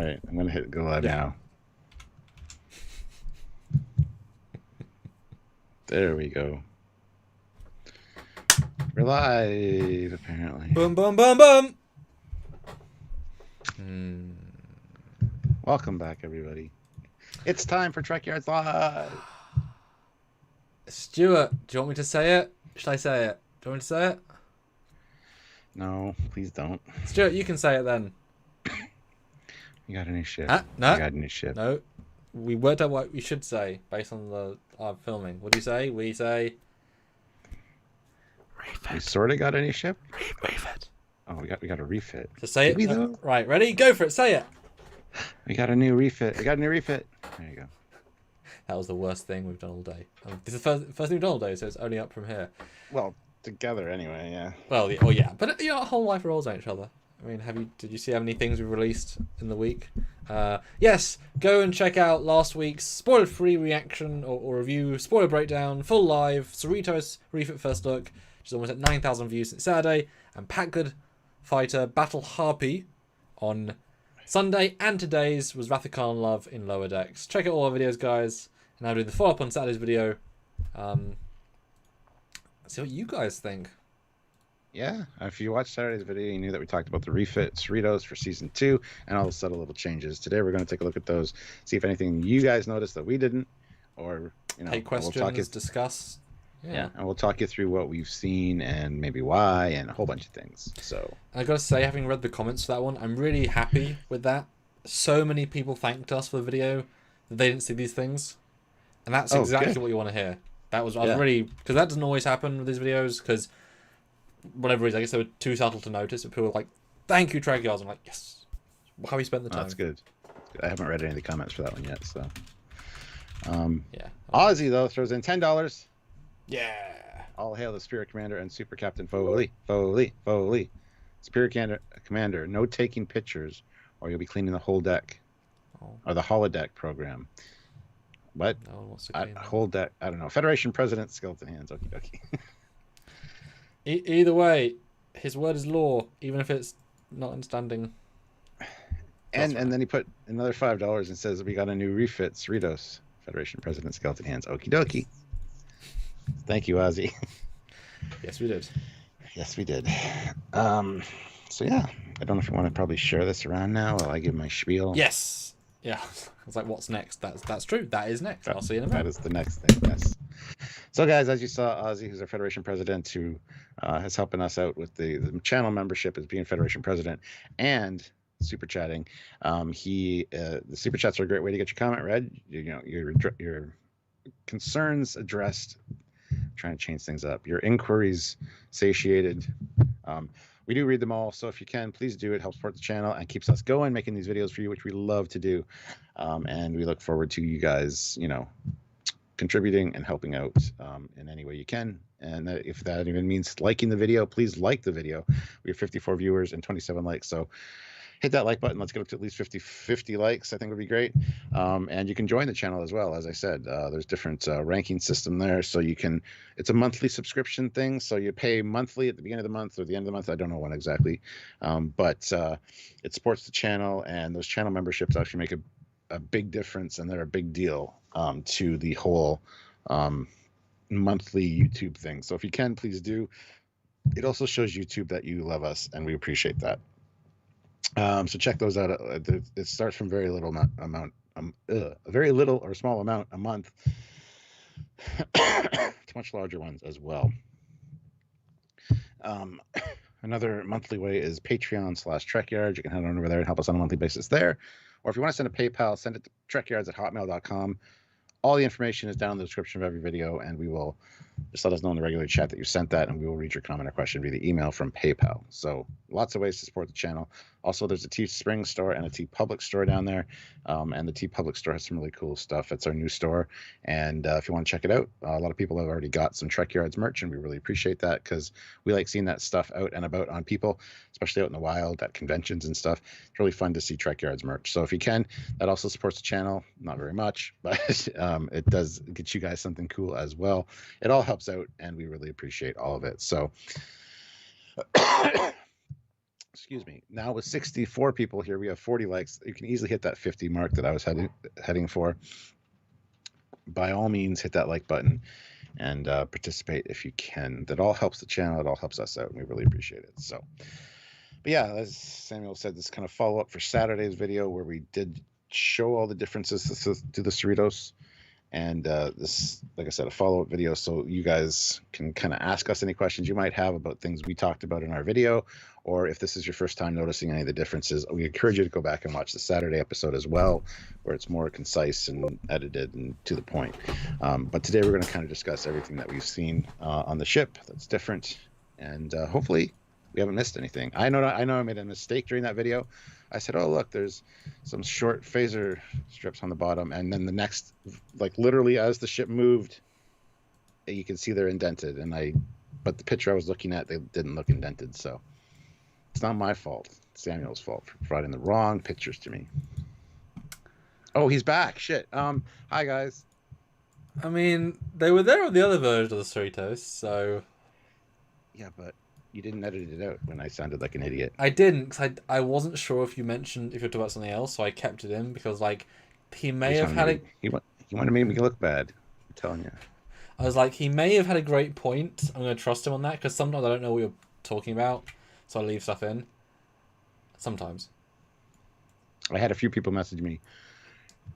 right, I'm gonna hit go live now. There we go. We're live, apparently. Boom, boom, boom, boom. Welcome back, everybody. It's time for Trekyards Live. Stuart, do you want me to say it? Should I say it? Do you want me to say it? No, please don't. Stuart, you can say it then. You got a new ship. No. You got a new ship. No. We worked out what we should say based on our filming. What do you say? We say... Refit. We sort of got a new ship? Refit. Oh, we got a refit. So say it. Right, ready? Go for it. Say it. We got a new refit. We got a new refit. There you go. That was the worst thing we've done all day. This is the first thing we've done all day, so it's only up from here. Well, together anyway, yeah. Well, yeah. But our whole life rolls on each other. I mean, did you see how many things we released in the week? Yes, go and check out last week's spoiler-free reaction or review, spoiler breakdown, full live, Cerritos Refit first look, which is almost at 9,000 views since Saturday, and Packard Fighter Battle Harpy on Sunday, and today's was Rathikan Love in Lower Decks. Check out all our videos, guys, and I'll do the follow-up on Saturday's video. See what you guys think. Yeah, if you watched Saturday's video, you knew that we talked about the refit Cerritos for season 2 and all the subtle little changes. Today, we're going to take a look at those, see if anything you guys noticed that we didn't, or take questions, discuss. Yeah, and we'll talk you through what we've seen and maybe why and a whole bunch of things. So I gotta say, having read the comments for that one, I'm really happy with that. So many people thanked us for the video that they didn't see these things, and that's exactly what you want to hear. I was really, because that doesn't always happen with these videos, because whatever reason, I guess they were too subtle to notice, but people were like, thank you, Trekyards. I'm like, yes. How we spent the time. That's good. I haven't read any of the comments for that one yet, so. Yeah. Ozzy, though, throws in $10. Yeah. All hail the Spirit Commander and Super Captain Foley. Foley. Spirit Commander, no taking pictures, or you'll be cleaning the whole deck. Or the holodeck program. What? No one wants to clean whole deck. I don't know. Federation President, skeleton hands. Okie dokie. Either way, his word is law, even if it's not understanding. And then he put another $5 and says we got a new refit, Cerritos, Federation President, skeleton hands. Okie dokie. Thank you, Ozzy. Yes, we did. Yes, we did. So yeah, I don't know if you want to probably share this around now while I give my spiel. Yes. Yeah. I was like, what's next? That's true. That is next. I'll see you in a minute. That is the next thing, yes. So guys, as you saw, Ozzy, who's our Federation President, who is helping us out with the channel membership as being Federation President and super chatting. The super chats are a great way to get your comment read. Your concerns addressed. Trying to change things up. Your inquiries satiated. We do read them all, so if you can, please do. It helps support the channel and keeps us going, making these videos for you, which we love to do. And we look forward to you guys, contributing and helping out in any way you can. And if that even means liking the video, please like the video. We have 54 viewers and 27 likes, so hit that like button. Let's get up to at least 50 likes. I think would be great. And you can join the channel as well. As I said, there's different ranking system there, so you can. It's a monthly subscription thing, so you pay monthly at the beginning of the month or the end of the month. I don't know when exactly, but it supports the channel, and those channel memberships actually make a big difference, and they're a big deal to the whole monthly YouTube thing. So if you can, please do. It also shows YouTube that you love us, and we appreciate that. So check those out. It starts from very little amount, very little or small amount a month, to much larger ones as well. Another monthly way is Patreon/Trekyards. You can head on over there and help us on a monthly basis there. Or if you want to send a PayPal, send it to trekyards@hotmail.com. All the information is down in the description of every video, and we will just let us know in the regular chat that you sent that, and we will read your comment or question via the email from PayPal. So lots of ways to support the channel. Also, there's a Teespring store and a TeePublic store down there, and the TeePublic store has some really cool stuff. It's our new store, and if you want to check it out, a lot of people have already got some Trekyards merch, and we really appreciate that because we like seeing that stuff out and about on people, especially out in the wild at conventions and stuff. It's really fun to see Trekyards merch. So if you can, that also supports the channel. Not very much, but it does get you guys something cool as well. It all helps out, and we really appreciate all of it. So excuse me, now with 64 people here, we have 40 likes. You can easily hit that 50 mark that I was heading for. By all means, hit that like button and participate if you can. That all helps the channel. It all helps us out, and we really appreciate it. So, but yeah, as Samuel said, this kind of follow up for Saturday's video where we did show all the differences to the Cerritos. And this, like I said, a follow-up video so you guys can kind of ask us any questions you might have about things we talked about in our video, or if this is your first time noticing any of the differences, we encourage you to go back and watch the Saturday episode as well, where it's more concise and edited and to the point. But today we're going to kind of discuss everything that we've seen on the ship that's different, and hopefully we haven't missed anything. I know I made a mistake during that video. I said, oh, look, there's some short phaser strips on the bottom. And then the next, like literally as the ship moved, you can see they're indented. But the picture I was looking at, they didn't look indented. So it's not my fault. It's Samuel's fault for providing the wrong pictures to me. Oh, he's back. Shit. Hi, guys. I mean, they were there on the other version of the Cerritos, so... Yeah, but... You didn't edit it out when I sounded like an idiot. I didn't, because I wasn't sure if you mentioned if you were talking about something else, so I kept it in because like he may have had he wanted to make me look bad. I'm telling you. I was like, he may have had a great point. I'm going to trust him on that because sometimes I don't know what you're talking about, so I leave stuff in. Sometimes. I had a few people message me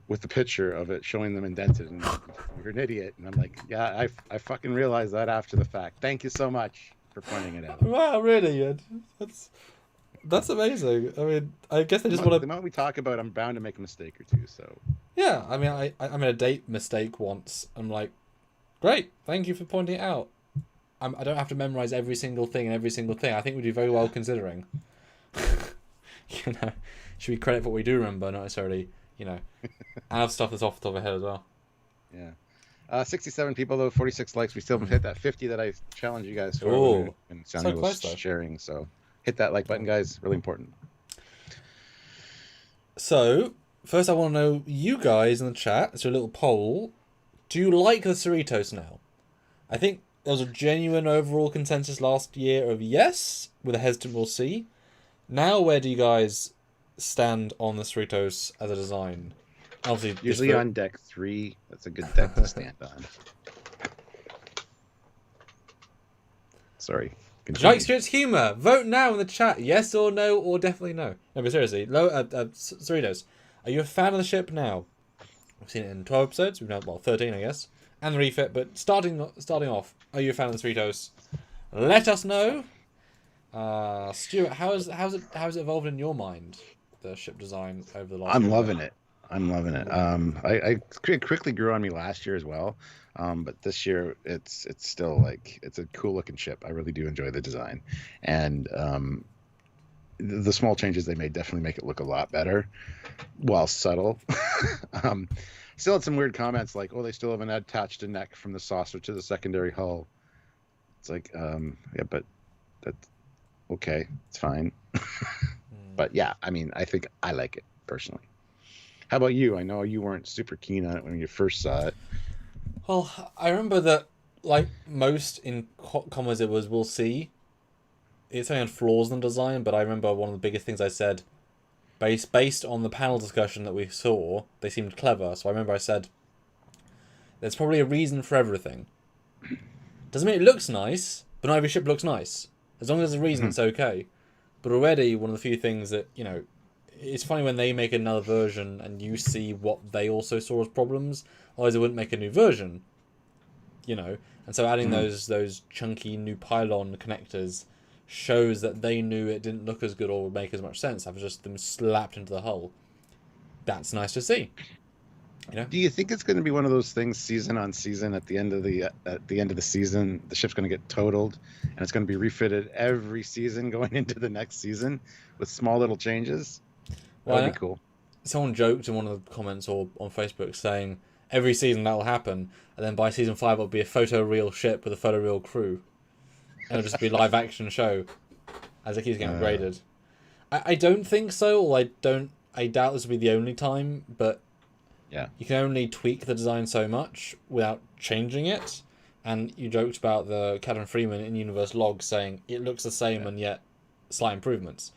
with the picture of it showing them indented, and you're an idiot. And I'm like, yeah, I fucking realized that after the fact. Thank you so much for pointing it out. Wow, really? That's amazing. I mean, I guess they just want to... The moment we talk about it, I'm bound to make a mistake or two, so... Yeah, I mean, I made a date mistake once. I'm like, great, thank you for pointing it out. I don't have to memorize every single thing and every single thing. I think we do very well considering. You know, should be credit for what we do remember, not necessarily, you know, have stuff that's off the top of our head as well. Yeah. 67 people, though, 46 likes. We still haven't hit that 50 that I challenged you guys for. Oh, and Samuel was sharing, so hit that like button, guys. Really important. So, first I want to know, you guys in the chat, it's a little poll. Do you like the Cerritos now? I think there was a genuine overall consensus last year of yes, with a hesitant we'll see. Now, where do you guys stand on the Cerritos as a design? Obviously, usually on deck 3. That's a good deck to stand on. Sorry. Jokes humor. Vote now in the chat. Yes or no, or definitely no. No, but seriously, Cerritos, are you a fan of the ship now? We've seen it in 12 episodes. We've now 13, I guess, and the refit. But starting off, are you a fan of the Cerritos? Let us know. Stuart, how has it evolved in your mind? The ship design over the last. I'm loving it. I quickly grew on me last year as well, but this year it's still like it's a cool looking ship. I really do enjoy the design, and the small changes they made definitely make it look a lot better, while subtle. Still had some weird comments like, "Oh, they still haven't attached a neck from the saucer to the secondary hull." It's like, yeah, but that's okay. It's fine. But yeah, I mean, I think I like it personally. How about you? I know you weren't super keen on it when you first saw it. Well, I remember that, like most in commas, it was we'll see. It's only had flaws in the design, but I remember one of the biggest things I said, based on the panel discussion that we saw, they seemed clever. So I remember I said, there's probably a reason for everything. Doesn't mean it looks nice, but not every ship looks nice. As long as there's a reason, it's okay. But already, one of the few things that, you know, it's funny when they make another version and you see what they also saw as problems. Otherwise, they wouldn't make a new version, you know. And so adding those chunky new pylon connectors shows that they knew it didn't look as good or would make as much sense. That was just them slapped into the hull. That's nice to see. You know? Do you think it's going to be one of those things, season on season, at the end of the season, the ship's going to get totaled, and it's going to be refitted every season going into the next season with small little changes? That'd be cool. Someone joked in one of the comments or on Facebook saying every season that'll happen, and then by season 5 it'll be a photoreal ship with a photoreal crew, and it'll just be a live action show as it keeps getting upgraded. I don't think so, or I doubt this will be the only time, but yeah, you can only tweak the design so much without changing it. And you joked about the Captain Freeman in-universe log saying it looks the same and yet slight improvements.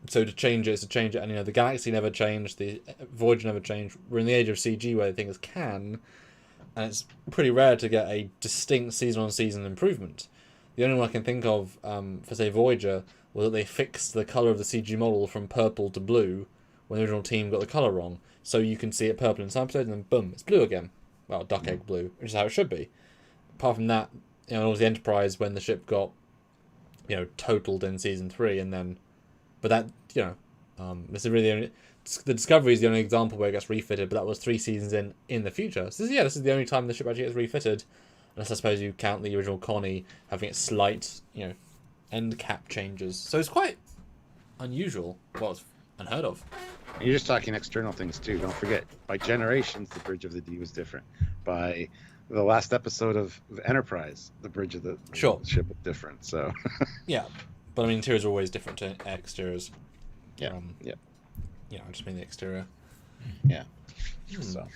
So to change it, and the Galaxy never changed, the Voyager never changed. We're in the age of CG where things can, and it's pretty rare to get a distinct season-on-season improvement. The only one I can think of for, say, Voyager was that they fixed the colour of the CG model from purple to blue when the original team got the colour wrong. So you can see it purple in some episodes, and then boom, it's blue again. Well, duck egg blue, which is how it should be. Apart from that, it was the Enterprise when the ship got, totaled in season 3, and then, but that, this is really the Discovery is the only example where it gets refitted, but that was 3 seasons in the future. So this is the only time the ship actually gets refitted, unless I suppose you count the original Connie having its slight, end cap changes. So it's quite unusual. Well, it's unheard of. You're just talking external things too. Don't forget, by generations, the bridge of the D was different. By the last episode of Enterprise, the bridge of the ship was different. So yeah, but I mean, interiors are always different to exteriors. Yeah, I just mean the exterior. Yeah. So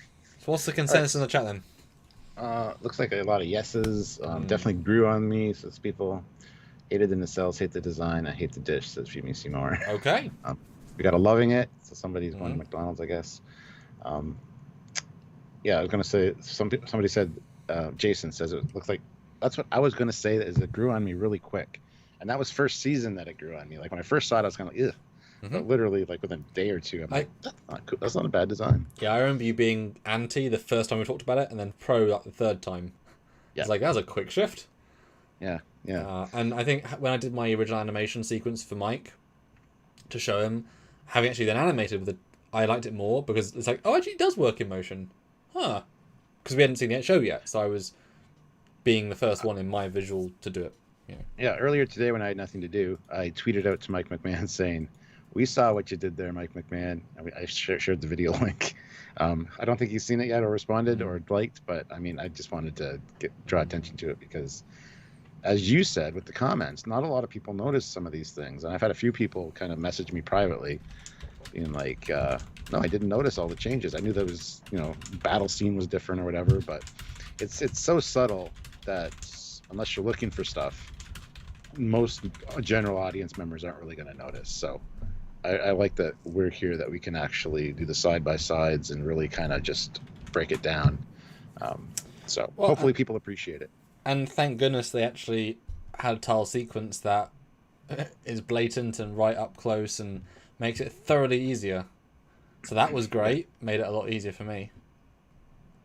what's the consensus in the chat then? Looks like a lot of yeses. Definitely grew on me. Says people hated the nacelles, hate the design, I hate the dish. Says Fumi Seymour. Okay. We got a loving it. So somebody's going to McDonald's, I guess. Yeah, I was gonna say somebody said. Jason says it looks like that's what I was gonna say. Is it grew on me really quick, and that was first season that it grew on me. Like when I first saw it, I was kind of like, ugh. But literally, like within a day or two, I'm like, that's not cool. That's not a bad design. Yeah, I remember you being anti the first time we talked about it, and then pro like the third time. Yeah, it's like that was a quick shift. Yeah. And I think when I did my original animation sequence for Mike to show him, having actually then animated with it, I liked it more because it's like, oh, actually, it does work in motion, huh? Because we hadn't seen the show yet, so I was being the first one in my visual to do it. Yeah. Earlier today, when I had nothing to do, I tweeted out to Mike McMahon saying, "We saw what you did there, Mike McMahon." I shared the video link. I don't think he's seen it yet or responded or liked, but I mean, I just wanted to draw attention to it because, as you said with the comments, not a lot of people notice some of these things, and I've had a few people kind of message me privately, being like, "No, I didn't notice all the changes. I knew there was, battle scene was different or whatever, but it's so subtle that unless you're looking for stuff, most general audience members aren't really going to notice." So I like that we're here, that we can actually do the side-by-sides and really kind of just break it down. So hopefully people appreciate it. And thank goodness they actually had a tile sequence that is blatant and right up close and makes it thoroughly easier. So that was great. Made it a lot easier for me.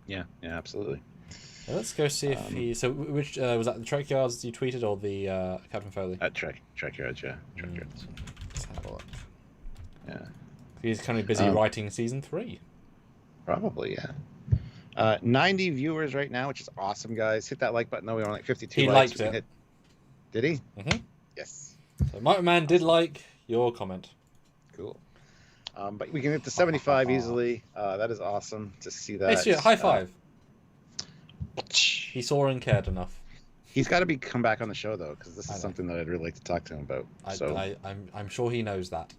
Yeah, absolutely. Let's go see if he... So which... was that the Trekyards you tweeted or the Captain Foley? Trekyards, yeah. Trekyards. Let's have a look. Yeah. He's kind of busy writing season 3. Probably, yeah. 90 viewers right now, which is awesome, guys. Hit that like button. No, we were on like 52 he likes. He liked it. Did he? Mm-hmm. Yes. So Mike Man did like your comment. Cool. But we can get to 75 easily. That is awesome to see that. Hey, high five. He saw and cared enough. He's got to come back on the show though, because this is something that I'd really like to talk to him about. I'm sure he knows that.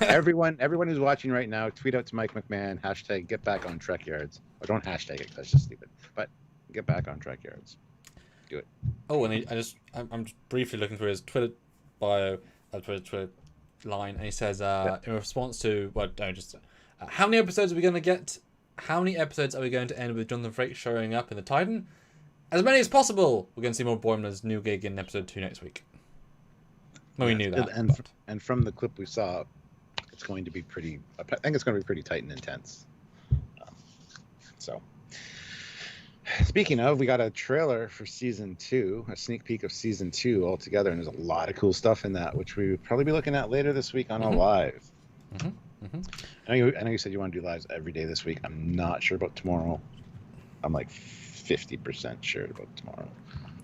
everyone who's watching right now, tweet out to Mike McMahon, hashtag get back on Trekyards. Or don't hashtag it, because that's just stupid. But get back on Trekyards. Do it. Oh, and I'm just briefly looking through his Twitter bio, Twitter line, and he says in response to how many episodes are we going to get? How many episodes are we going to end with Jonathan Frakes showing up in the Titan? As many as possible. We're going to see more Boimler's new gig in episode 2 next week. Well, we knew that. And from the clip we saw, it's going to be pretty. I think it's going to be pretty tight and intense. So, speaking of, we got a trailer for season 2, a sneak peek of season 2 altogether, and there's a lot of cool stuff in that, which we will probably be looking at later this week on a live. I know you said you want to do lives every day this week. I'm not sure about tomorrow. I'm like 50% sure about tomorrow.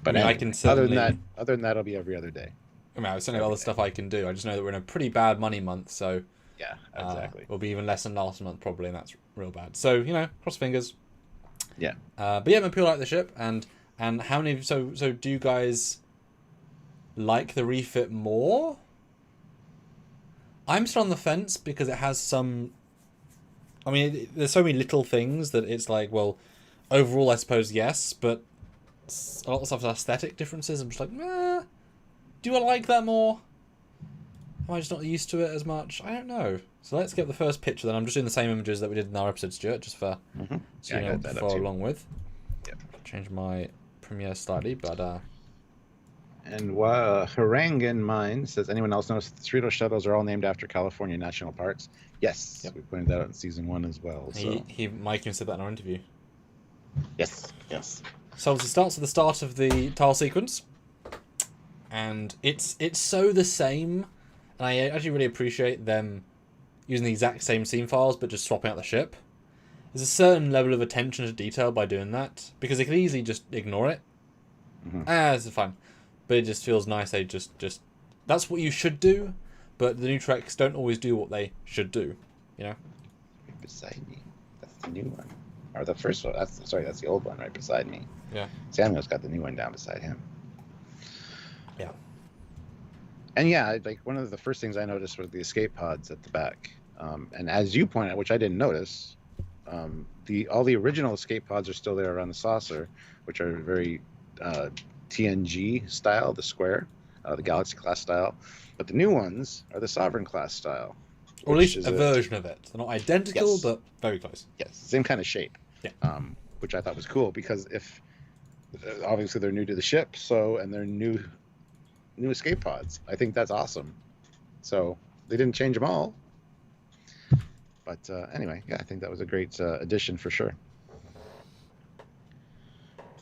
But anyway, I can certainly, other than that, it'll be every other day. I mean, there's certainly other stuff I can do. I just know that we're in a pretty bad money month, so yeah, exactly. We'll be even less than last month probably, and that's real bad. So cross fingers. Yeah. But yeah, people like the ship, and how many? So do you guys like the refit more? I'm still on the fence because it has some. I mean, there's so many little things that it's like, well, overall, I suppose yes, but a lot of stuff is aesthetic differences. I'm just like, do I like that more? Am I just not used to it as much? I don't know. So let's get the first picture then. I'm just doing the same images that we did in our episode, Stuart, just for so you know what to follow along with. Yep. Change my Premiere slightly, but And Harangan Mine says, anyone else notice the Cerritos shuttles are all named after California national parks? Yes, Yep. we pointed that out in season 1 as well. So. Mike even said that in our interview. Yes. So it starts at the start of the tile sequence, and it's so the same, and I actually really appreciate them using the exact same scene files but just swapping out the ship. There's a certain level of attention to detail by doing that, because they could easily just ignore it. It's fine. But it just feels nice. They just that's what you should do, but the new Treks don't always do what they should do, you know? Beside me. That's the new one. Or the first one. That's the old one right beside me. Yeah. Samuel's got the new one down beside him. Yeah. And yeah, like one of the first things I noticed was the escape pods at the back. And as you pointed out, which I didn't notice, all the original escape pods are still there around the saucer, which are very TNG style, the square, the Galaxy class style. But the new ones are the Sovereign class style. Or at least a version of it. They're not identical, yes. but very close. Yes, same kind of shape. Yeah. Which I thought was cool because if obviously they're new to the ship, and they're new escape pods. I think that's awesome. So they didn't change them all. But anyway, yeah, I think that was a great addition for sure.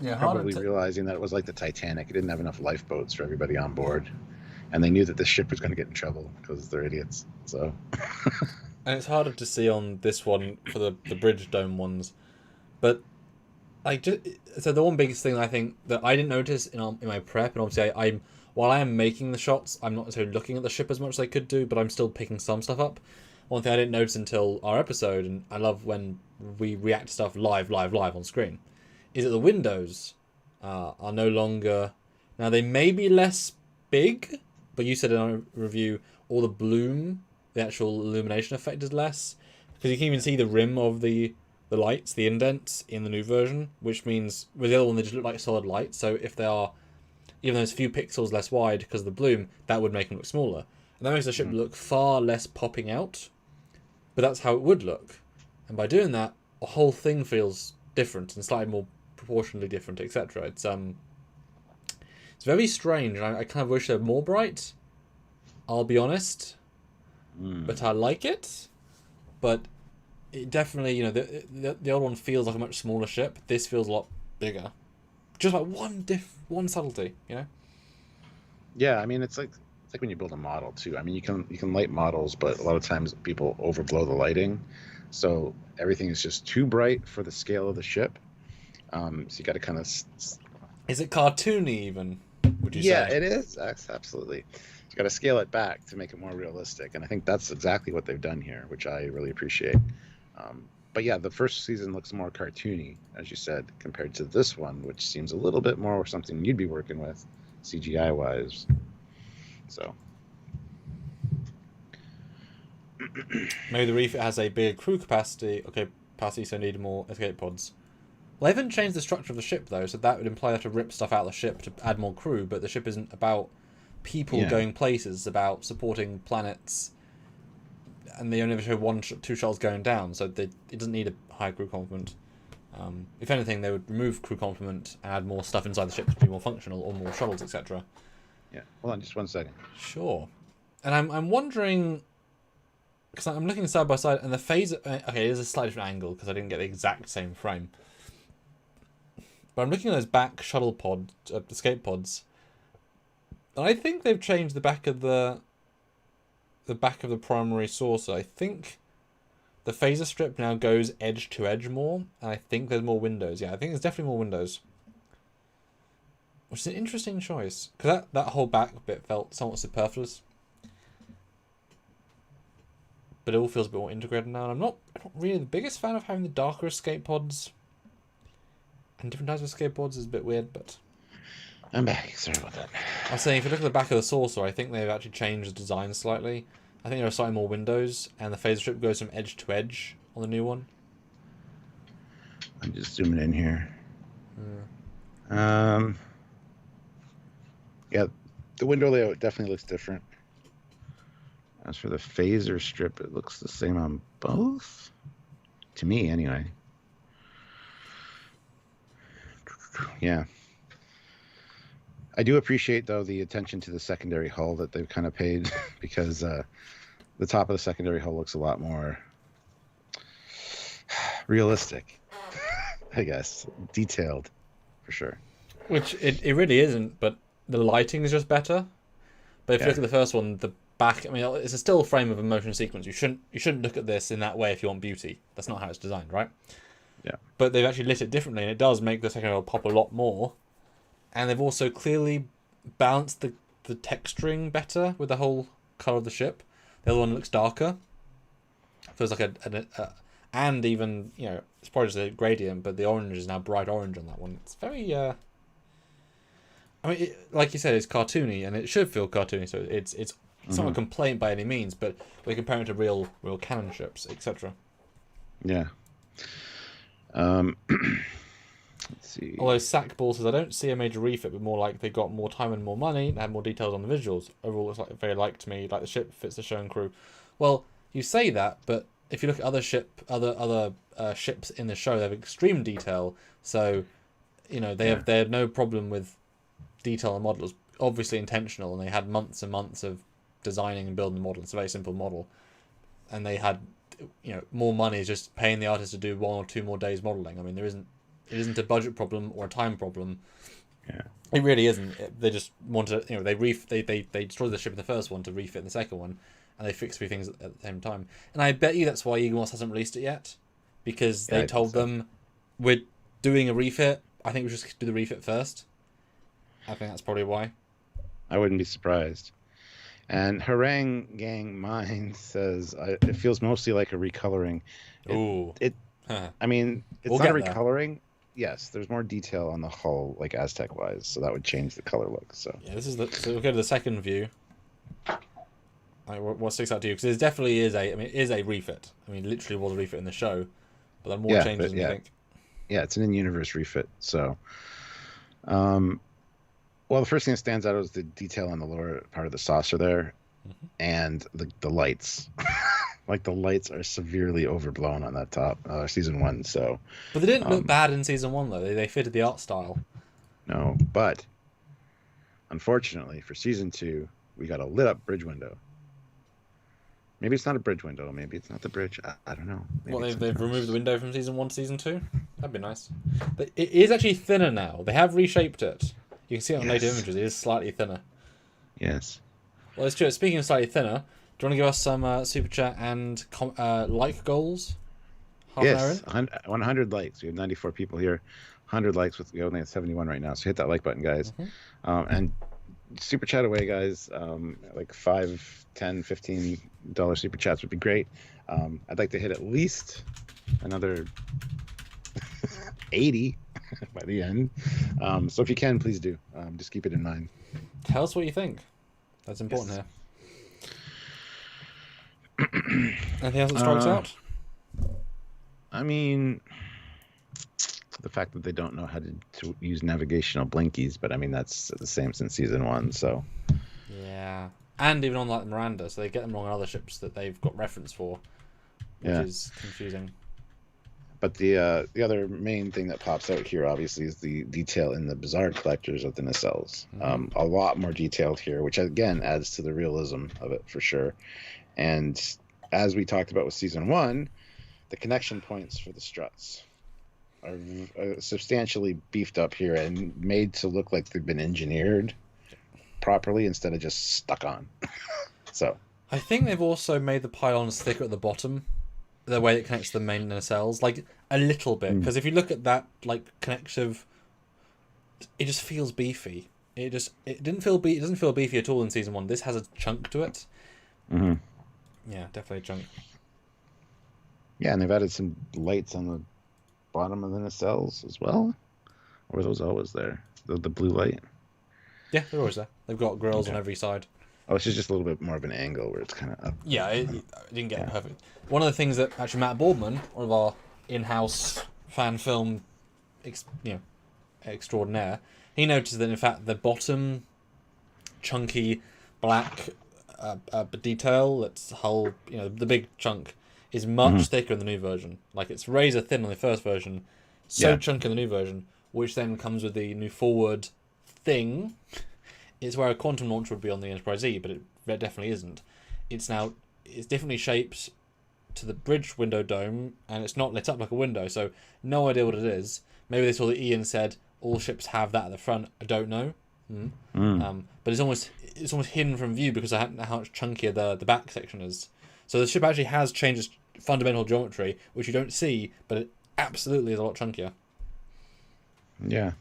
Yeah, probably realizing that it was like the Titanic. It didn't have enough lifeboats for everybody on board. And they knew that the ship was going to get in trouble because they're idiots. So, and it's harder to see on this one for the bridge dome ones. But so the one biggest thing I think that I didn't notice in my prep, and obviously while I am making the shots, I'm not necessarily looking at the ship as much as I could do, but I'm still picking some stuff up. One thing I didn't notice until our episode, and I love when we react to stuff live on screen, is that the windows are no longer... Now, they may be less big, but you said in our review, all the bloom, the actual illumination effect is less. Because you can even see the rim of the lights, the indents, in the new version, which means with the other one, they just look like solid lights. So if they are, even though it's a few pixels less wide because of the bloom, that would make them look smaller. And that makes the ship look far less popping out. But that's how it would look. And by doing that, the whole thing feels different and slightly more proportionally different, etc. It's very strange, and I kind of wish they were more bright. I'll be honest. But I like it. But it definitely, the other one feels like a much smaller ship. This feels a lot bigger. Just like one subtlety, Yeah, I mean, it's like when you build a model too. I mean, you can light models, but a lot of times people overblow the lighting, so everything is just too bright for the scale of the ship. So you got to kind of. Is it cartoony even? Would you say? Yeah, it is. Absolutely. You got to scale it back to make it more realistic, and I think that's exactly what they've done here, which I really appreciate. But yeah, the first season looks more cartoony, as you said, compared to this one, which seems a little bit more something you'd be working with, CGI wise. So maybe the refit has a bigger crew capacity. Okay, capacity, so need more escape pods. Well, they haven't changed the structure of the ship though, so that would imply they have to rip stuff out of the ship to add more crew. But the ship isn't about people going places; it's about supporting planets. And they only ever show two shuttles going down, so it doesn't need a high crew complement. If anything, they would remove crew complement and add more stuff inside the ship to be more functional, or more shuttles, etc. Yeah, hold on just 1 second. Sure. And I'm wondering, because I'm looking side by side, and the phaser... Okay, it is a slightly different angle, because I didn't get the exact same frame. But I'm looking at those back shuttle pod, escape pods, and I think they've changed the back of the primary saucer. I think the phaser strip now goes edge to edge more, and I think there's more windows. Yeah, I think there's definitely more windows. Which is an interesting choice, because that whole back bit felt somewhat superfluous. But it all feels a bit more integrated now, and I'm not really the biggest fan of having the darker escape pods. And different types of escape pods is a bit weird, but... I'm back, sorry about that. I was saying, if you look at the back of the saucer, I think they've actually changed the design slightly. I think there are slightly more windows, and the phaser strip goes from edge to edge on the new one. I'm just zooming in here. Yeah, the window layout definitely looks different. As for the phaser strip, it looks the same on both. To me, anyway. Yeah. I do appreciate, though, the attention to the secondary hull that they've kind of paid, because the top of the secondary hull looks a lot more realistic, I guess. Detailed, for sure. Which it really isn't, but the lighting is just better. But if you look at the first one, the back, I mean, it's a still frame of a motion sequence. You shouldn't look at this in that way if you want beauty. That's not how it's designed, right? Yeah. But they've actually lit it differently, and it does make the second one pop a lot more. And they've also clearly balanced the texturing better with the whole color of the ship. The other one looks darker. Feels like and even, you know, it's probably just a gradient, but the orange is now bright orange on that one. It's very, I mean, like you said, it's cartoony, and it should feel cartoony, so it's not a complaint by any means, but we're comparing it to real cannon ships, etc. Yeah. Let's see. Although Sackball says, I don't see a major refit, but more like they got more time and more money and had more details on the visuals. Overall, it's very like to me, like the ship fits the show and crew. Well, you say that, but if you look at other ships in the show, they have extreme detail. So, you know, they have no problem with detail on models. Obviously intentional, and they had months and months of designing and building the model. It's a very simple model, and they had, you know, more money is just paying the artist to do 1 or 2 more days modeling. I mean, it isn't a budget problem or a time problem. Yeah, it really isn't. They just wanted, you know, they destroyed the ship in the first one to refit in the second one, and they fixed 3 things at the same time. And I bet you that's why Eaglemoss hasn't released it yet, because they told them, we're doing a refit. I think we should do the refit first. I think that's probably why. I wouldn't be surprised. And Harangue Gang Mine says it feels mostly like a recoloring. I mean, it's not a recoloring. Yes, there's more detail on the hull, like Aztec wise, so that would change the color look. So yeah, so we'll go to the second view. What sticks out to you? Because it definitely is a refit. I mean, literally was a refit in the show, but there are more changes than you think. Yeah, it's an in-universe refit. So, well, the first thing that stands out is the detail on the lower part of the saucer there, and the lights. Like, the lights are severely overblown on that top season 1. So, but they didn't look bad in season 1 though. They fitted the art style. No, but unfortunately for season 2, we got a lit up bridge window. Maybe it's not a bridge window. Maybe it's not the bridge. I don't know. Well, they've removed the window from season 1 to season 2. That'd be nice. But it is actually thinner now. They have reshaped it. You can see it on later images. It is slightly thinner. Yes. Well, it's true. Speaking of slightly thinner, do you want to give us some super chat and like goals? Yes, 100 likes. We have 94 people here. 100 likes. We only have 71 right now. So hit that like button, guys. And super chat away, guys. Like $5, $10, $15 super chats would be great. I'd like to hit at least another 80 by the end. So if you can, please do. Just keep it in mind. Tell us what you think. That's important here. Anything else that strikes out? I mean, the fact that they don't know how to use navigational blinkies, but I mean, that's the same since season 1. So yeah, and even on like Miranda, so they get them wrong on other ships that they've got reference for, which is confusing. But the other main thing that pops out here, obviously, is the detail in the bizarre collectors of the nacelles. A lot more detailed here, which again adds to the realism of it for sure. And as we talked about with season 1, the connection points for the struts are substantially beefed up here and made to look like they've been engineered properly instead of just stuck on. So I think they've also made the pylons thicker at the bottom, the way it connects to the main nacelles, like a little bit. Because if you look at that, like connective, it just feels beefy. It doesn't feel beefy at all in season 1. This has a chunk to it. Yeah, definitely a chunk. Yeah, and they've added some lights on the bottom of the nacelles as well. Or were those always there? The blue light? Yeah, they're always there. They've got grills on every side. Oh, it's just a little bit more of an angle where it's kind of up. Yeah, it didn't get it perfect. One of the things that actually Matt Boardman, one of our in-house fan film, extraordinaire, he noticed that in fact the bottom chunky black detail. That's whole, the big chunk is much thicker in the new version. Like, it's razor thin on the first version, so chunky in the new version, which then comes with the new forward thing. It's where a quantum launcher would be on the Enterprise E, but it definitely isn't. It's differently shaped to the bridge window dome, and it's not lit up like a window, so no idea what it is. Maybe they saw the E and said all ships have that at the front. I don't know. But it's almost hidden from view because of how much chunkier the back section is. So the ship actually has changed its fundamental geometry, which you don't see, but it absolutely is a lot chunkier. Yeah.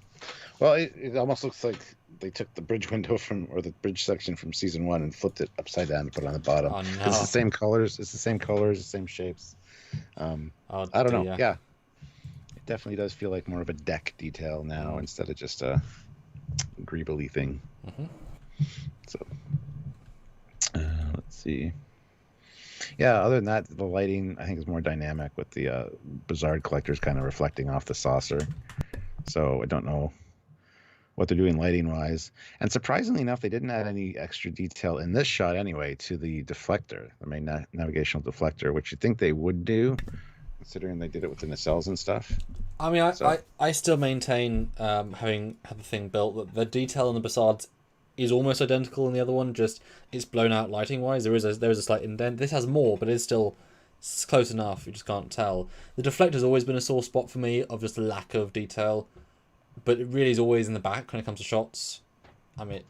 Well, it almost looks like they took the bridge window or the bridge section from season 1 and flipped it upside down and put it on the bottom. Oh, no. It's the same colors. It's the same colors, the same shapes. I don't know. Yeah. It definitely does feel like more of a deck detail now instead of just a greebly thing. So, let's see. Yeah, other than that, the lighting, I think, is more dynamic with the Bizarre collectors kind of reflecting off the saucer. So I don't know what they're doing lighting-wise. And surprisingly enough, they didn't add any extra detail in this shot anyway to the deflector, the main navigational deflector, which you'd think they would do, considering they did it with the nacelles and stuff. I mean, I still maintain, having had the thing built, that the detail in the Basards is almost identical in the other one, just it's blown out lighting-wise. There is a slight indent. This has more, but it's still close enough. You just can't tell. The deflector's always been a sore spot for me of just lack of detail, but it really is always in the back when it comes to shots. I mean,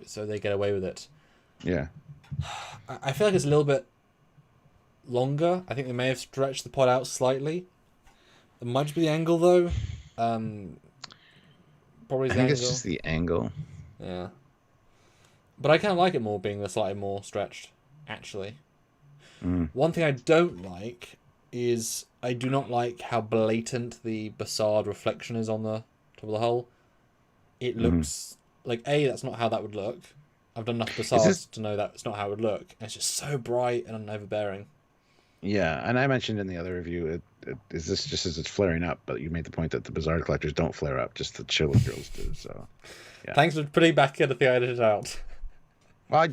so they get away with it. Yeah. I feel like it's a little bit longer. I think they may have stretched the pod out slightly. It might just be the angle, though. Probably I think it's just the angle. Yeah. But I kind of like it more being slightly more stretched, actually. One thing I don't like is I do not like how blatant the Basard reflection is on the top of the hull. It looks like, that's not how that would look. I've done enough Basards to know that's not how it would look. And it's just so bright and overbearing. Yeah, and I mentioned in the other review, is this just as it's flaring up, but you made the point that the Bizarre collectors don't flare up, just the Chiller girls do, so... Yeah. Thanks for putting back in the edited out. Well, I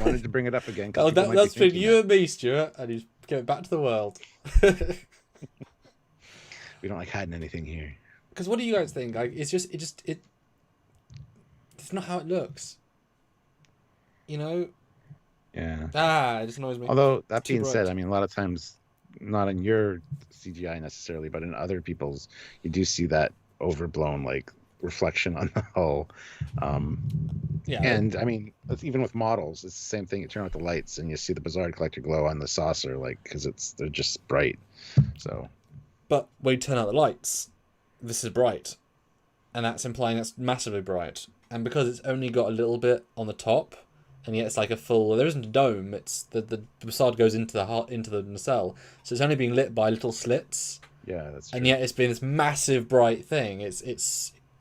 wanted to bring it up again. That's between you and me, Stuart, and he's going back to the world. We don't like hiding anything here. Because what do you guys think? Like, it's not how it looks. Yeah. It just annoys me. Although, that being said, I mean, a lot of times, not in your CGI necessarily, but in other people's, you do see that overblown, like, reflection on the hull. And I mean, even with models, it's the same thing. You turn out the lights and you see the Bizarre collector glow on the saucer, like, because they're just bright. So, but when you turn out the lights, this is bright, and that's implying that's massively bright. And because it's only got a little bit on the top, and yet it's like a full. There isn't a dome. It's the facade goes into the nacelle, so it's only being lit by little slits. Yeah, that's true. And yet it's been this massive bright thing. It's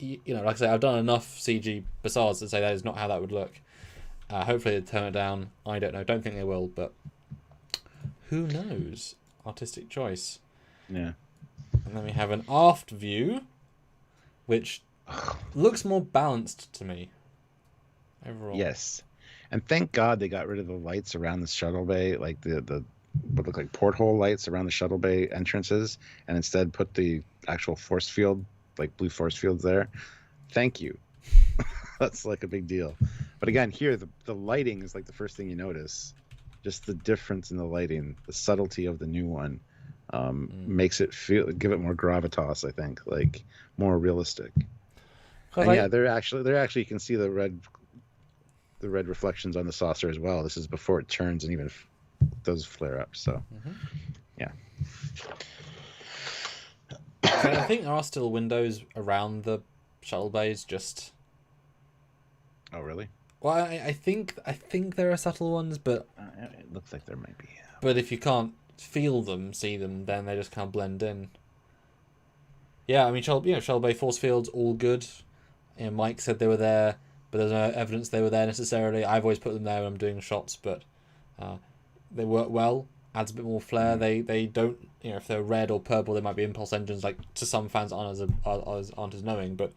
like I say, I've done enough CG Basards to say that is not how that would look. Hopefully they turn it down. I don't know. Don't think they will, but who knows? Artistic choice. Yeah. And then we have an aft view, which looks more balanced to me overall. Yes. And thank God they got rid of the lights around the shuttle bay, like the what look like porthole lights around the shuttle bay entrances, and instead put the actual force field, like blue force fields there. Thank you. That's like a big deal. But again, here the lighting is like the first thing you notice. Just the difference in the lighting, the subtlety of the new one, makes it give it more gravitas. I think, like more realistic. And yeah, they're actually you can see the red reflections on the saucer as well. This is before it turns and even those flare up. So, yeah. So I think there are still windows around the shuttle bays. Just. Oh really? Well, I think there are subtle ones, but it looks like there might be. Yeah. But if you can't feel them, see them, then they just can't blend in. Yeah, I mean, shuttle bay force fields all good. Mike said they were there, but there's no evidence they were there necessarily. I've always put them there when I'm doing shots, but they work well. Adds a bit more flair. They don't, if they're red or purple, they might be impulse engines. Like to some fans aren't as knowing, but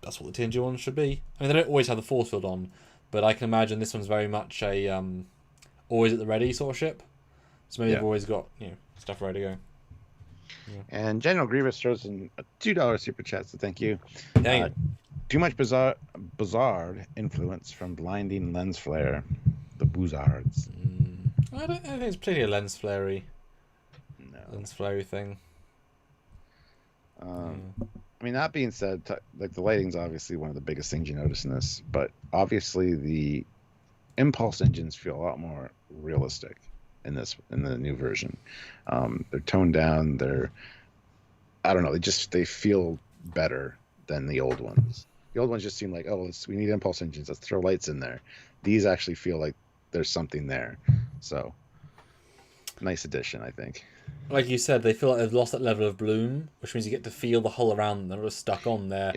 that's what the TNG ones should be. I mean, they don't always have the force field on, but I can imagine this one's very much a always at the ready sort of ship. So maybe they've always got stuff ready to go. Yeah. And General Grievous throws in a $2 super chat, so thank you. Dang. Too much bizarre influence from blinding lens flare, the Buzzards. I don't think it's particularly a lens flare-y thing. I mean, that being said, like the lighting's obviously one of the biggest things you notice in this, but obviously the impulse engines feel a lot more realistic in the new version. They're toned down. I don't know. They feel better than the old ones. The old ones just seem like, we need impulse engines. Let's throw lights in there. These actually feel like there's something there. So, nice addition, I think. Like you said, they feel like they've lost that level of bloom, which means you get to feel the hull around them. They're just stuck on there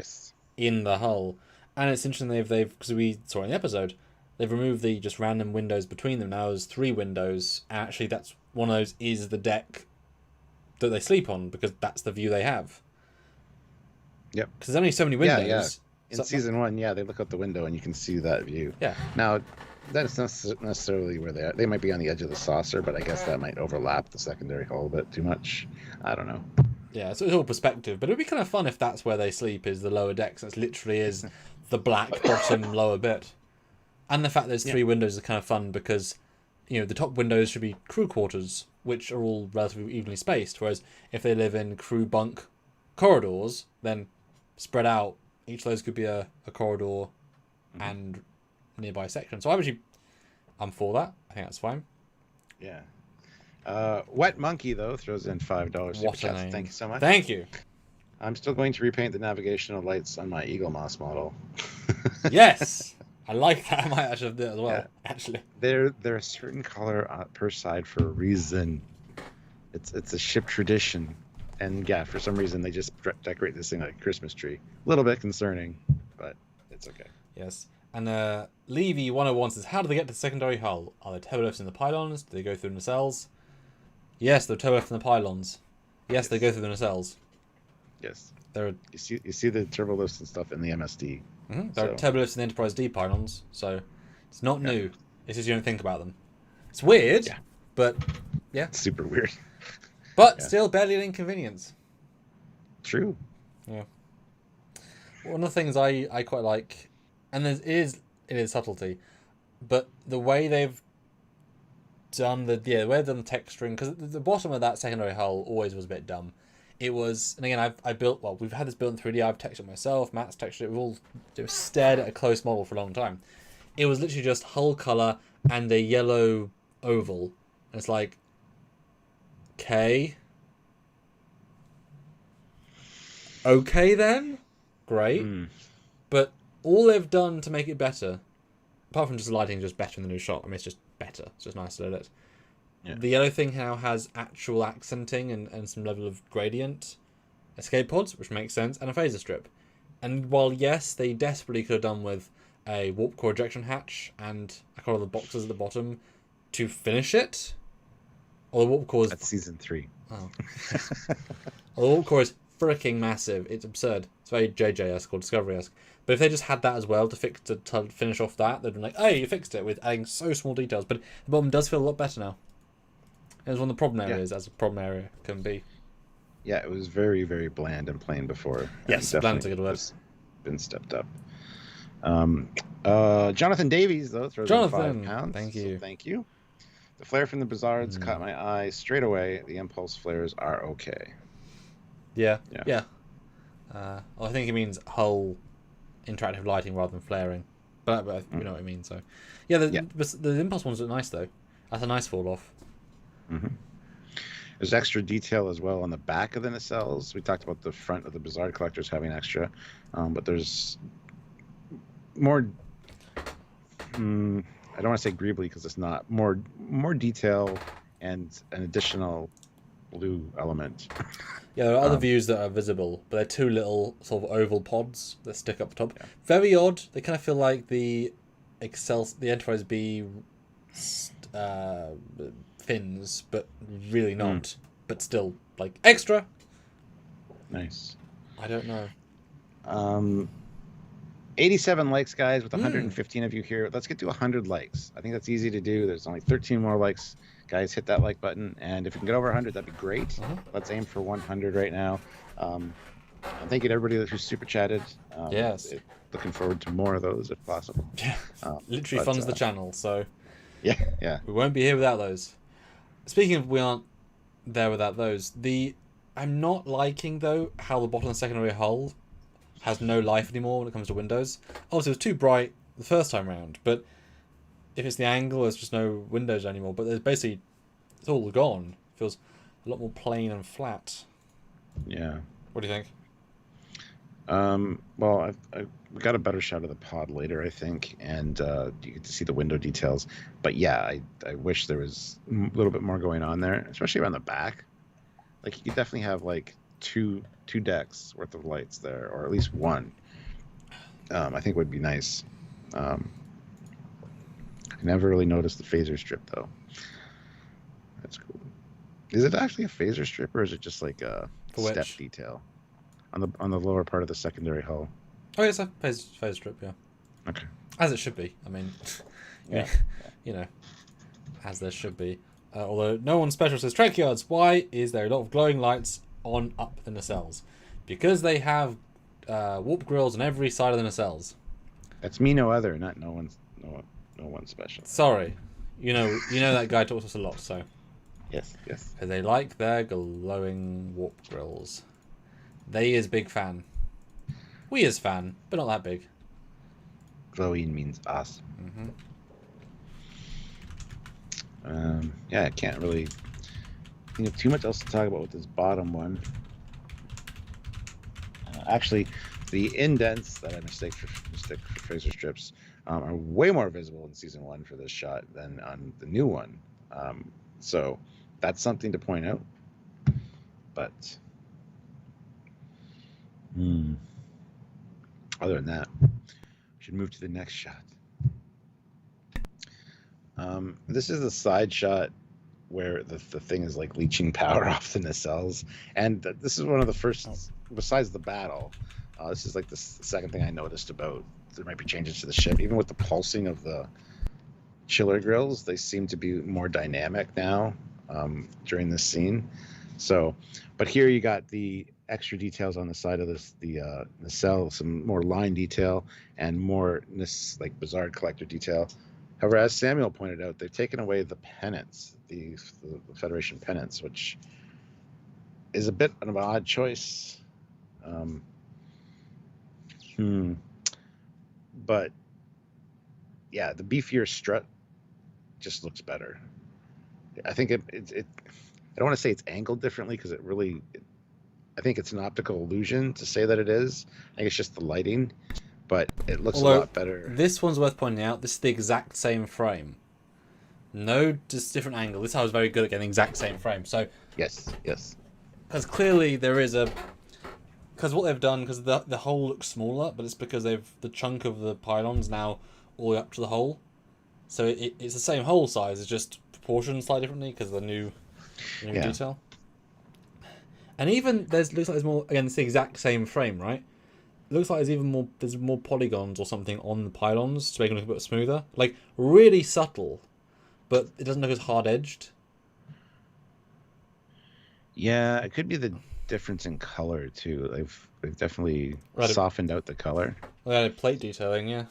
in the hull. And it's interesting they've because we saw in the episode, they've removed the just random windows between them. Now there's 3 windows. And actually, that's one of those is the deck that they sleep on because that's the view they have. Yep. Because there's only so many windows. Yeah. In season 1, they look out the window and you can see that view. Yeah. Now, that's not necessarily where they are. They might be on the edge of the saucer, but I guess that might overlap the secondary hull a bit too much. I don't know. Yeah, so it's all perspective, but it'd be kind of fun if that's where they sleep, is the lower decks. That literally is the black bottom lower bit. And the fact there's 3 windows is kind of fun because, the top windows should be crew quarters, which are all relatively evenly spaced. Whereas if they live in crew bunk corridors, then spread out, each of those could be a corridor and nearby section. So I'm for that. I think that's fine. Yeah. Wet Monkey, though, throws in $5 super chat. Thank you so much. Thank you. I'm still going to repaint the navigational lights on my Eagle Moss model. Yes! I like that. I might actually do it as well, actually. They're a certain color per side for a reason. It's a ship tradition. And for some reason they just decorate this thing like a Christmas tree. A little bit concerning, but it's okay. Yes. And Levy 101 says, how do they get to the secondary hull? Are there turbolifts in the pylons? Do they go through the nacelles? Yes, there are turbolifts in the pylons. Yes, they go through the nacelles. Yes. You see the turbolists and stuff in the MSD. Mm-hmm. There are turbolifts in the Enterprise D pylons, so it's not new. It's just you don't think about them. It's weird, but It's super weird. But still barely an inconvenience. True. Yeah. One of the things I quite like, and it is subtlety, but the way they've done the texturing, because the bottom of that secondary hull always was a bit dumb. It was, and again, we've had this built in 3D. I've textured it myself. Matt's textured it. We've stared at a close model for a long time. It was literally just hull color and a yellow oval. And it's like, okay then, great. But all they've done to make it better, apart from just the lighting, just better in the new shot. I mean, it's just better. It's just nice to look at. Yeah. The yellow thing now has actual accenting and some level of gradient. Escape pods, which makes sense, and a phaser strip. And while yes, they desperately could have done with a warp core ejection hatch and a couple of the boxes at the bottom to finish it. Or the warp core is... That's season 3. Oh. The warp core is freaking massive. It's absurd. It's very JJ-esque or Discovery-esque. But if they just had that as well to finish off that, they'd be like, hey, you fixed it, with adding so small details. But the bottom does feel a lot better now. It was one of the problem areas, as a problem area can be. Yeah, it was very, very bland and plain before. Yes, bland's a good word. Been stepped up. Jonathan Davies, though, throws in £5. Thank you. So thank you. The flare from the Buzzards caught my eye straight away. The impulse flares are okay. Yeah. I think it means hull interactive lighting rather than flaring. But you know what I mean. So, the impulse ones look nice, though. That's a nice fall off. Mm-hmm. There's extra detail as well on the back of the nacelles. We talked about the front of the Buzzard collectors having extra, but there's more. I don't want to say greebly because it's not more detail and an additional blue element. Yeah, there are other views that are visible, but they're 2 little sort of oval pods that stick up the top. Yeah. Very odd. They kind of feel like the Enterprise B fins, but really not. But still, like, extra. Nice. I don't know. 87 likes, guys, with 115 of you here. Let's get to 100 likes. I think that's easy to do. There's only 13 more likes. Guys, hit that like button. And if we can get over 100, that'd be great. Let's aim for 100 right now. Thank you to everybody who's super chatted. Yes. Looking forward to more of those if possible. Yeah. Literally funds the channel, so yeah. We won't be here without those. Speaking of we aren't there without those, I'm not liking though how the bottom secondary hull has no life anymore when it comes to windows. Obviously it was too bright the first time round, but if it's the angle, there's just no windows anymore. But there's basically, it's all gone. It feels a lot more plain and flat. Yeah. What do you think? Well, we got a better shot of the pod later, I think, and you get to see the window details. But yeah, I wish there was a little bit more going on there, especially around the back. Like you could definitely have like two decks worth of lights there, or at least one. I think would be nice. I never really noticed the phaser strip though. That's cool. Is it actually a phaser strip, or is it just like a step detail on the lower part of the secondary hull? Oh, it's a phaser strip, yeah. Okay. As it should be. I mean, yeah. You know, as there should be. Although no one special says Trekyards. Why is there a lot of glowing lights on up the nacelles? Because they have warp grills on every side of the nacelles. That's me, no other, not no one special. Sorry, you know that guy talks to us a lot, so. Yes. They like their glowing warp grills. They is big fan. We is fan, but not that big. Glowing means awesome. Yeah, I can't really think of too much else to talk about with this bottom one. Actually, the indents that I mistake for phaser strips are way more visible in season 1 for this shot than on the new one. So that's something to point out. But other than that, we should move to the next shot. This is the side shot where the thing is like leeching power off the nacelles, and this is one of the first, besides the battle, this is like the second thing I noticed about there might be changes to the ship. Even with the pulsing of the chiller grills, they seem to be more dynamic now during this scene. So, but here you got the extra details on the side of the nacelle, some more line detail and more like bizarre collector detail. However, as Samuel pointed out, they've taken away the pennants, the Federation pennants, which is a bit of an odd choice. But yeah, the beefier strut just looks better. I think it I don't want to say it's angled differently because I think it's an optical illusion to say that it is. I think it's just the lighting, but it looks a lot better. This one's worth pointing out. This is the exact same frame. No, just different angle. This I was very good at getting the exact same frame. So yes. Because clearly there is because what they've done, because the hole looks smaller, but it's because the chunk of the pylon's now all the way up to the hole. So it's the same hole size, it's just proportioned slightly differently because of the new detail. And even looks like there's more. Again, it's the exact same frame, right? It looks like there's more polygons or something on the pylons to make them look a bit smoother. Like really subtle, but it doesn't look as hard edged. Yeah, it could be the difference in color too. They've definitely softened out the color. They added plate detailing, yeah.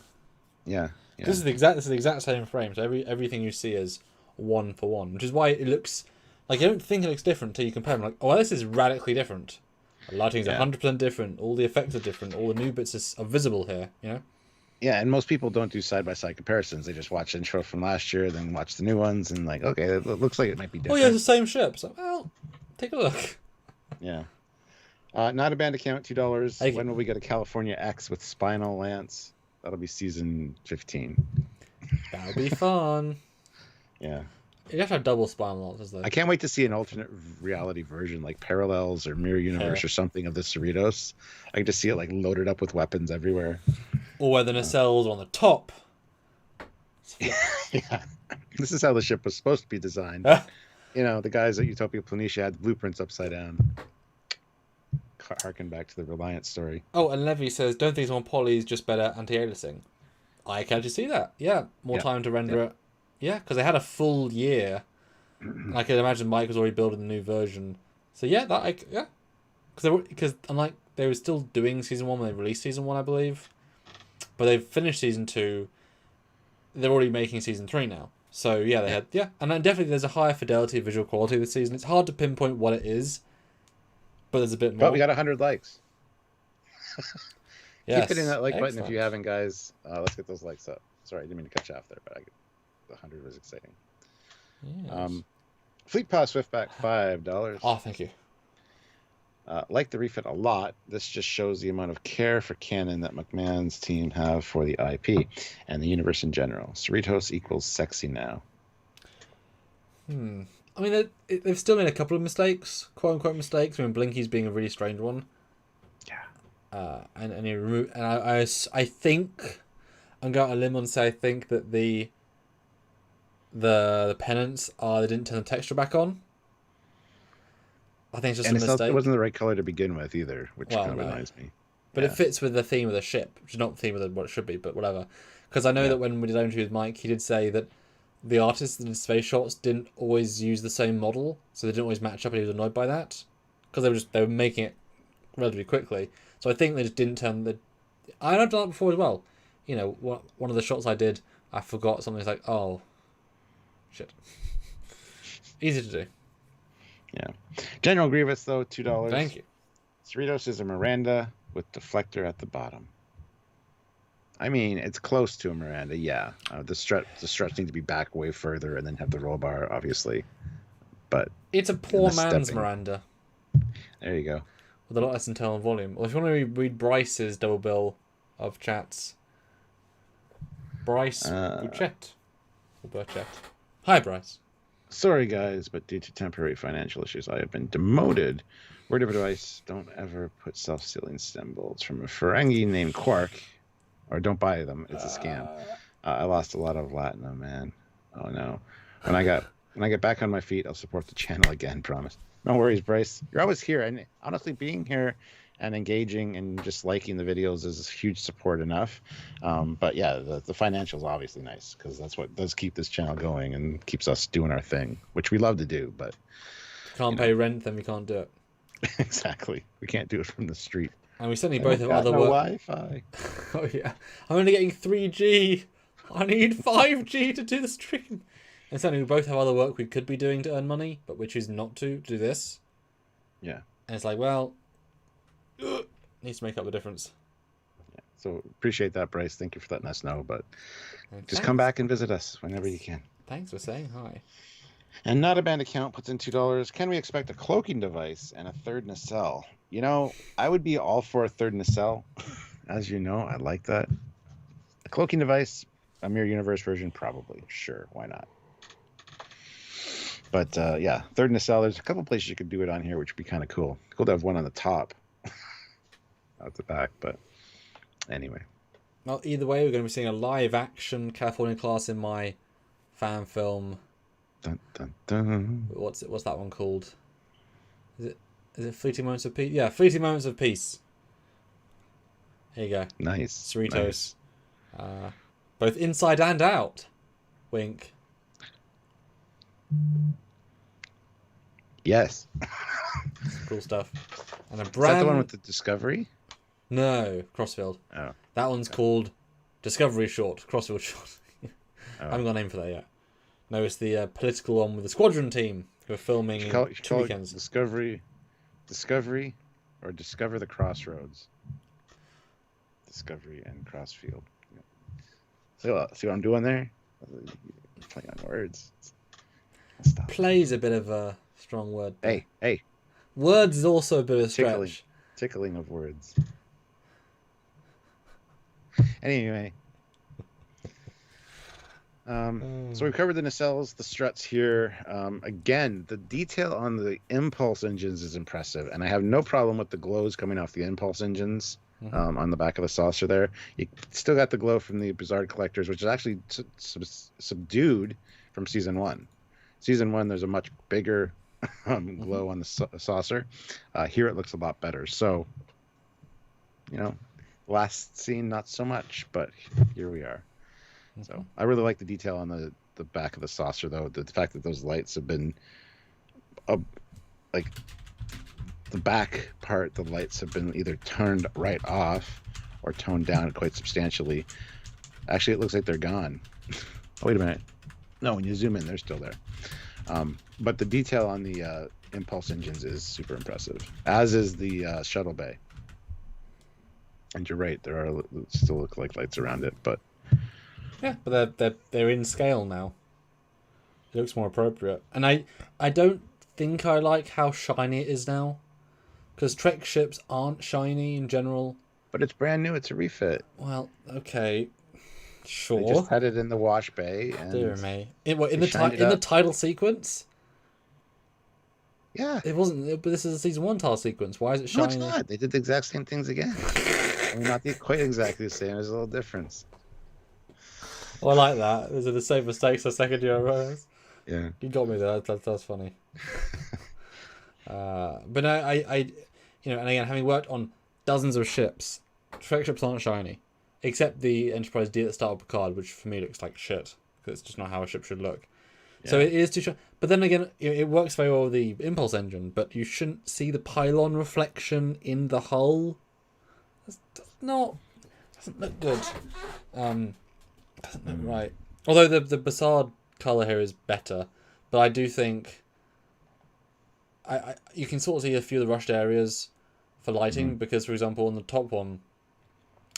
Yeah. This is the exact same frame. So everything you see is 1 for 1, which is why it looks like you don't think it looks different until you compare them. Like, oh, this is radically different. The lighting's 100% different. All the effects are different. All the new bits are visible here. You know. Yeah, and most people don't do side-by-side comparisons. They just watch the intro from last year, then watch the new ones, and like, okay, it looks like it might be different. Oh yeah, it's the same ship. So, well, take a look. Yeah. Not a band account, $2. When will we get a California X with Spinal Lance? That'll be season 15. That'll be fun. Yeah. You have to have double spinal lances though. I can't wait to see an alternate reality version, like Parallels or Mirror Universe or something of the Cerritos. I can just see it like loaded up with weapons everywhere. Or where the nacelles are on the top. Yeah. This is how the ship was supposed to be designed. You know, the guys at Utopia Planitia had the blueprints upside down. harken back to the Reliance story. Oh, and Levy says, don't think it's on polys, just better anti-aliasing. I can actually see that. Yeah, more time to render it. Yeah, because they had a full year. I can imagine Mike was already building the new version. So yeah, because unlike they were still doing season 1 when they released season 1, I believe, but they've finished season 2. They're already making season 3 now. So yeah, they had and then definitely there's a higher fidelity, visual quality this season. It's hard to pinpoint what it is, but there's a bit more. But we got 100 likes. Yes. Keep hitting that like button if you haven't, guys. Let's get those likes up. Sorry, I didn't mean to cut you off there, but the 100 was exciting. Yes. Fleet Pass Swiftback, $5. Oh, thank you. Like the refit a lot, this just shows the amount of care for canon that McMahon's team have for the IP and the universe in general. Cerritos equals sexy now. I mean, they've still made a couple of mistakes, quote-unquote mistakes. I mean, Blinky's being a really strange one. Yeah. And he removed... And I think... I'm going to limb on say I think that the pennants they didn't turn the texture back on. I think it's just a mistake. It wasn't the right color to begin with either, which kind of annoys me. But it fits with the theme of the ship, which is not the theme of what it should be, but whatever. Because I know that when we did an interview with Mike, he did say that the artists in space shots didn't always use the same model, so they didn't always match up, and he was annoyed by that. Because they were making it relatively quickly. So I think they just didn't turn the... I've done that before as well. You know, one of the shots I did, I forgot something. It's like, oh, shit. Easy to do. Yeah. General Grievous, though, $2. Thank you. Cerritos is a Miranda with deflector at the bottom. I mean, it's close to a Miranda, yeah. The struts need to be back way further and then have the roll bar, obviously. But it's a poor man's Miranda. There you go. With a lot less internal volume. Well, if you want to read Bryce's double bill of chats, Bryce Burchett. Hi, Bryce. Sorry, guys, but due to temporary financial issues, I have been demoted. Word of advice, don't ever put self-sealing symbols from a Ferengi named Quark, or don't buy them. It's a scam. I lost a lot of Latinum, man. Oh, no. When I get back on my feet, I'll support the channel again, promise. No worries, Bryce. You're always here, and honestly, being here and engaging and just liking the videos is huge support enough. But yeah, the financials obviously nice, because that's what does keep this channel going and keeps us doing our thing, which we love to do. But can't pay rent, then we can't do it. Exactly, we can't do it from the street. And we certainly both have other work. Wi-Fi. Oh yeah, I'm only getting 3G. I need 5G to do the stream. And certainly we both have other work we could be doing to earn money, but we choose not to do this. Yeah. And it's like, well, needs to make up the difference. Yeah. So appreciate that, Bryce. Thank you for letting us know. But just come back and visit us whenever you can. Thanks for saying hi. And Not a Band Account puts in $2. Can we expect a cloaking device and a third nacelle? You know, I would be all for a third nacelle. As you know, I like that. A cloaking device, a Mirror Universe version, probably. Sure, why not? But yeah, third nacelle. There's a couple places you could do it on here, which would be kind of cool. Cool to have one on the top, not the back. But anyway. Well, either way, we're going to be seeing a live action California Class in my fan film. Dun, dun, dun. What's that one called? Is it Fleeting Moments of Peace? Yeah, Fleeting Moments of Peace. Here you go. Nice. Cerritos. Nice. Both inside and out. Wink. Yes. Cool stuff. And a brand. Is that the one with the Discovery? No, Crossfield. Oh. That one's called Discovery Short. Crossfield Short. I haven't got a name for that yet. No, it's the political one with the Squadron team who are filming in 2 weekends. Discovery, or Discover the Crossroads. Discovery and Crossfield. Yeah. See what I'm doing there? Playing on words. Play's a bit of a strong word. Hey. Words is also a bit of a stretch. Tickling of words. Anyway. So we've covered the nacelles, the struts here. Again, the detail on the impulse engines is impressive, and I have no problem with the glows coming off the impulse engines on the back of the saucer there. You still got the glow from the Bizarre Collectors, which is actually subdued from Season 1. Season 1, there's a much bigger glow on the saucer. Here it looks a lot better. So, last scene not so much, but here we are. So I really like the detail on the back of the saucer, though. The fact that those lights have been, like, the back part, the lights have been either turned right off or toned down quite substantially. Actually, it looks like they're gone. Oh, wait a minute. No, when you zoom in, they're still there. But the detail on the impulse engines is super impressive, as is the shuttle bay. And you're right, there are still look like lights around it, but yeah, but they're in scale now. It looks more appropriate, and I don't think I like how shiny it is now, because Trek ships aren't shiny in general. But it's brand new. It's a refit. Well, okay, sure. They just had it in the wash bay. And dear me, in the title sequence. Yeah, it wasn't. But this is a season 1 title sequence. Why is it shiny? No, it's not. They did the exact same things again. I mean, not quite exactly the same. There's a little difference. Well, I like that. Those are the same mistakes as second year rose. Yeah, you got me there. That's funny. But no, I and again, having worked on dozens of ships, Trek ships aren't shiny, except the Enterprise D at the start of Picard, which for me looks like shit because it's just not how a ship should look. Yeah. So it is too shiny. But then again, it works very well with the impulse engine, but you shouldn't see the pylon reflection in the hull. Doesn't look good. Doesn't look right. Although the Bassard colour here is better, but I do think you can sort of see a few of the rushed areas for lighting, because, for example, on the top one,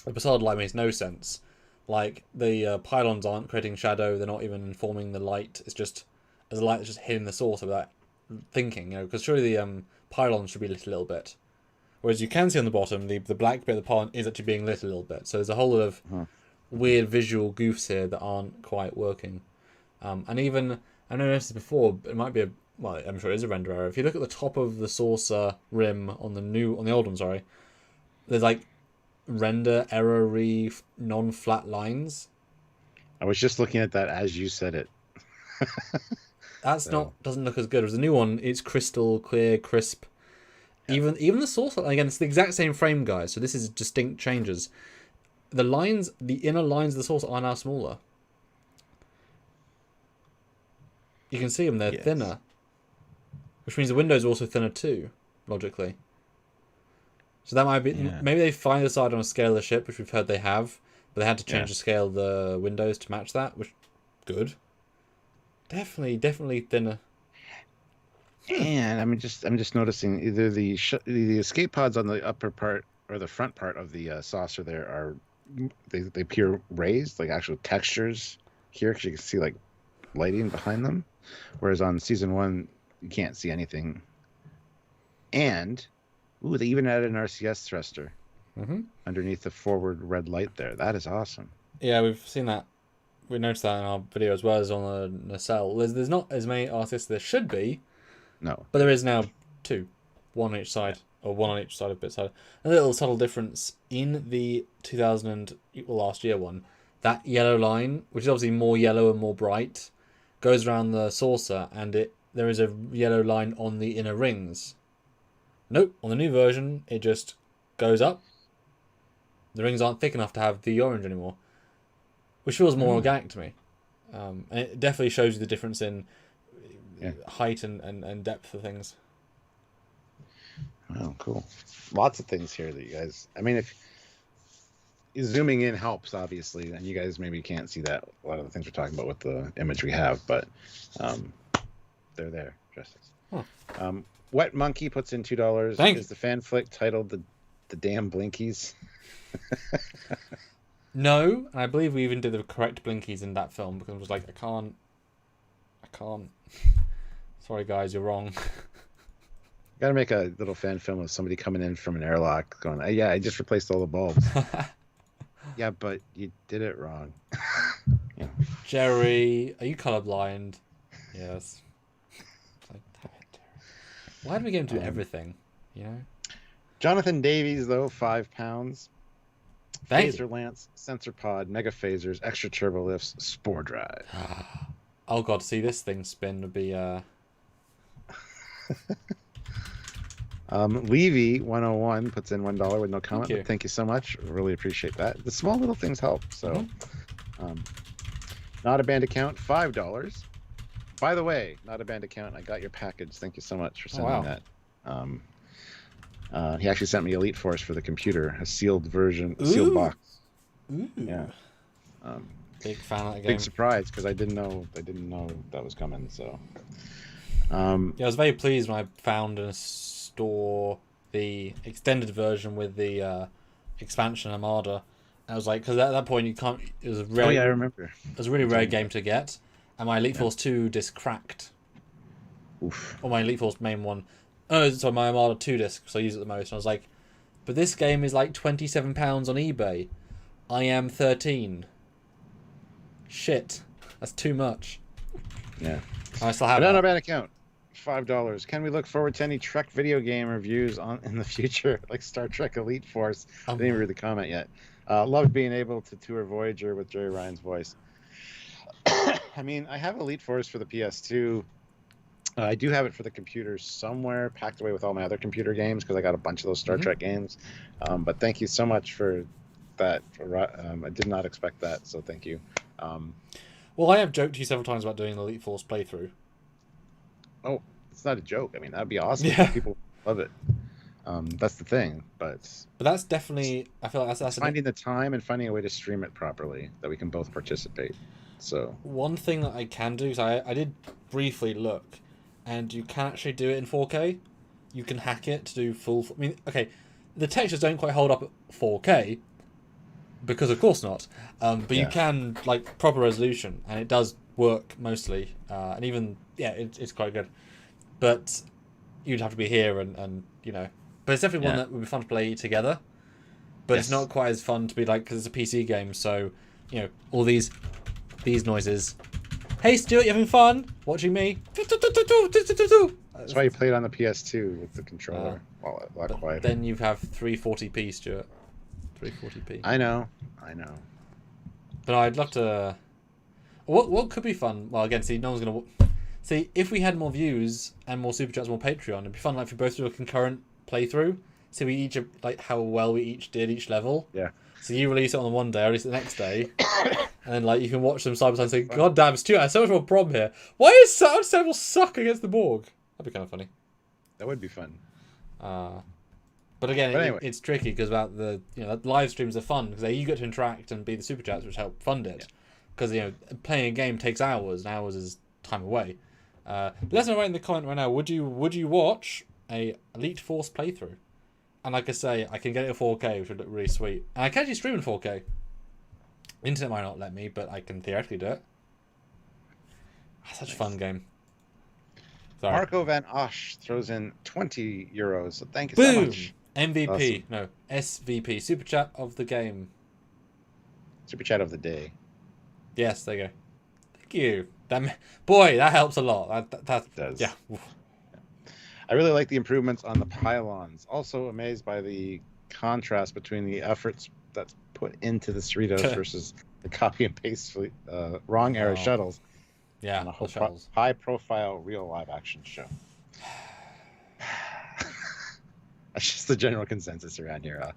the Bassard light makes no sense. Like, the pylons aren't creating shadow, they're not even informing the light. It's just, as a light that's just hitting the source without thinking, because surely the pylons should be lit a little bit. Whereas you can see on the bottom, the black bit of the pylon is actually being lit a little bit. So there's a whole lot of weird visual goofs here that aren't quite working. And even, I noticed this before, but it might be I'm sure it is a render error. If you look at the top of the saucer rim on the old one, sorry, there's like render error-y non-flat lines. I was just looking at that as you said it. Doesn't look as good as the new one. It's crystal clear, crisp. Yeah. Even the saucer, again, it's the exact same frame, guys. So this is distinct changes. The inner lines of the saucer are now smaller. You can see them; they're thinner, which means the windows are also thinner too, logically. So that might be maybe they finally decided on a scale of the ship, which we've heard they have, but they had to change the scale of the windows to match that, which good. Definitely thinner. And I'm just noticing either the escape pods on the upper part or the front part of the saucer there are they appear raised, like actual textures here, because you can see like lighting behind them, whereas on season 1 you can't see anything. And they even added an RCS thruster underneath the forward red light there. That is awesome. Yeah, we've seen that. We noticed that in our video as well as on the nacelle. There's not as many RCS as there should be. No. But there is now 2. One on each side, or one on each side of bit side. A little subtle difference in the 2000 last year one. That yellow line, which is obviously more yellow and more bright, goes around the saucer, and there is a yellow line on the inner rings. Nope, on the new version, it just goes up. The rings aren't thick enough to have the orange anymore, which feels more organic to me. And it definitely shows you the difference in height and depth of things. Oh, cool. Lots of things here that you guys... I mean, if zooming in helps, obviously, and you guys maybe can't see that, a lot of the things we're talking about with the image we have, but they're there, Justice. Wet Monkey puts in $2. Is the fan flick titled the Damn Blinkies? No, I believe we even did the correct blinkies in that film, because I was like, I can't. Sorry guys, you're wrong. Gotta make a little fan film of somebody coming in from an airlock going, I just replaced all the bulbs. Yeah, but you did it wrong. Jerry, are you colorblind? Yes. Like, damn it, Jerry. Why do we get him to do everything? Jonathan Davies, though, £5. Thank Phaser you. Lance, sensor pod, mega phasers, extra turbo lifts, spore drive. Oh god, see this thing spin would be Levy 101 puts in $1 with no comment. Thank you. But thank you so much. Really appreciate that. The small little things help. So, Not a Band account, $5. By the way, Not a Band account, I got your package. Thank you so much for sending that. He actually sent me Elite Force for the computer, a sealed version, a sealed box. Ooh. Yeah. Big fan of the game. Big surprise because I didn't know that was coming. So. I was very pleased when I found in a store the extended version with the expansion Armada. I was like, because at that point you can't. It was a rare. Oh yeah, I remember. It was a really rare game to get, and my Elite Force 2 disc cracked. Oof. Or my Elite Force main one. Oh, sorry, my Armada 2 disc, so I use it the most. And I was like, but this game is like £27 on eBay. I am 13. Shit, that's too much. Yeah. I still have Not a Bad account. $5. Can we look forward to any Trek video game reviews in the future, like Star Trek Elite Force? I didn't even read the comment yet. Loved being able to tour Voyager with Jerry Ryan's voice. I mean, I have Elite Force for the PS2. I do have it for the computer somewhere, packed away with all my other computer games because I got a bunch of those Star Trek games. But thank you so much for that. I did not expect that, so thank you. Well, I have joked to you several times about doing the Elite Force playthrough. Oh, it's not a joke. I mean, that'd be awesome. Yeah. People love it. That's the thing, but that's definitely. I feel like that's finding the time and finding a way to stream it properly that we can both participate. So one thing that I can do is I did briefly look, and you can actually do it in 4K. You can hack it to do full. I mean, okay, the textures don't quite hold up at 4K, because of course not. But you can like proper resolution, and it does work mostly. And even it's quite good. But you'd have to be here and you know. But it's definitely one that would be fun to play together. But it's not quite as fun to be like, because it's a PC game, so you know all these noises. Hey Stuart, you having fun watching me? That's why you play it on the PS2 with the controller. A lot quieter. Then you have 340p, Stuart. 340p. I know. But I'd love to. What could be fun? Well, again, see, no one's gonna see if we had more views and more super chats, more Patreon. It'd be fun, like if we both do a concurrent playthrough. So we each like how well we each did each level. Yeah. So you release it on the one day, I release it the next day, and then like you can watch them side by side and say, "God damn, Stuart, I have so much more problem here. Why is Samuel suck against the Borg?" That'd be kind of funny. That would be fun. But again, anyway. It's tricky because about the live streams are fun because you get to interact and be the super chats which help fund it. Because playing a game takes hours, and hours is time away. Let us know right in the comment right now. Would you watch a Elite Force playthrough? And like I say, I can get it at 4K, which would look really sweet. And I can actually stream in 4K. Internet might not let me, but I can theoretically do it. Such a fun game. Sorry. Marco Van Osh throws in €20. So thank you so much. MVP. Awesome. No, SVP. Super Chat of the game. Super Chat of the day. Yes, there you go. Thank you. Boy, that helps a lot. That does. Yeah. I really like the improvements on the pylons. Also amazed by the contrast between the efforts that's put into the Cerritos versus the copy and paste wrong era shuttles. Yeah, on a high-profile real live-action show. That's just the general consensus around here.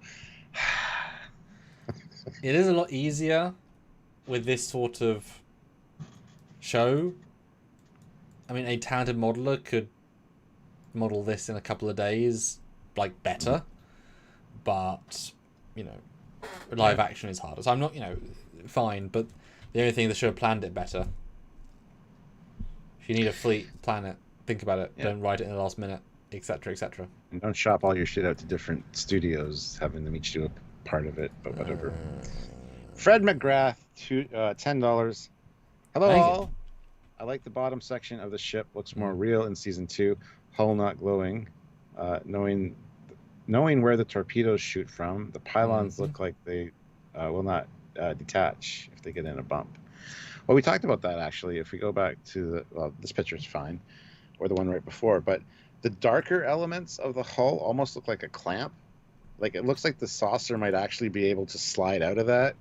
It is a lot easier with this sort of show. I mean, a talented modeler could model this in a couple of days, like better. But, live action is harder. So I'm not, fine. But the only thing they should have planned it better. If you need a fleet, plan it. Think about it. Yeah. Don't write it in the last minute, etc., etc. And don't shop all your shit out to different studios, having them each do a part of it, but whatever. Fred McGrath, $10. Hello, all. I like the bottom section of the ship. Looks more real in Season 2. Hull not glowing. Knowing where the torpedoes shoot from, the pylons look like they will not detach if they get in a bump. Well, we talked about that, actually. If we go back to this picture is fine, or the one right before, but the darker elements of the hull almost look like a clamp. Like, it looks like the saucer might actually be able to slide out of that.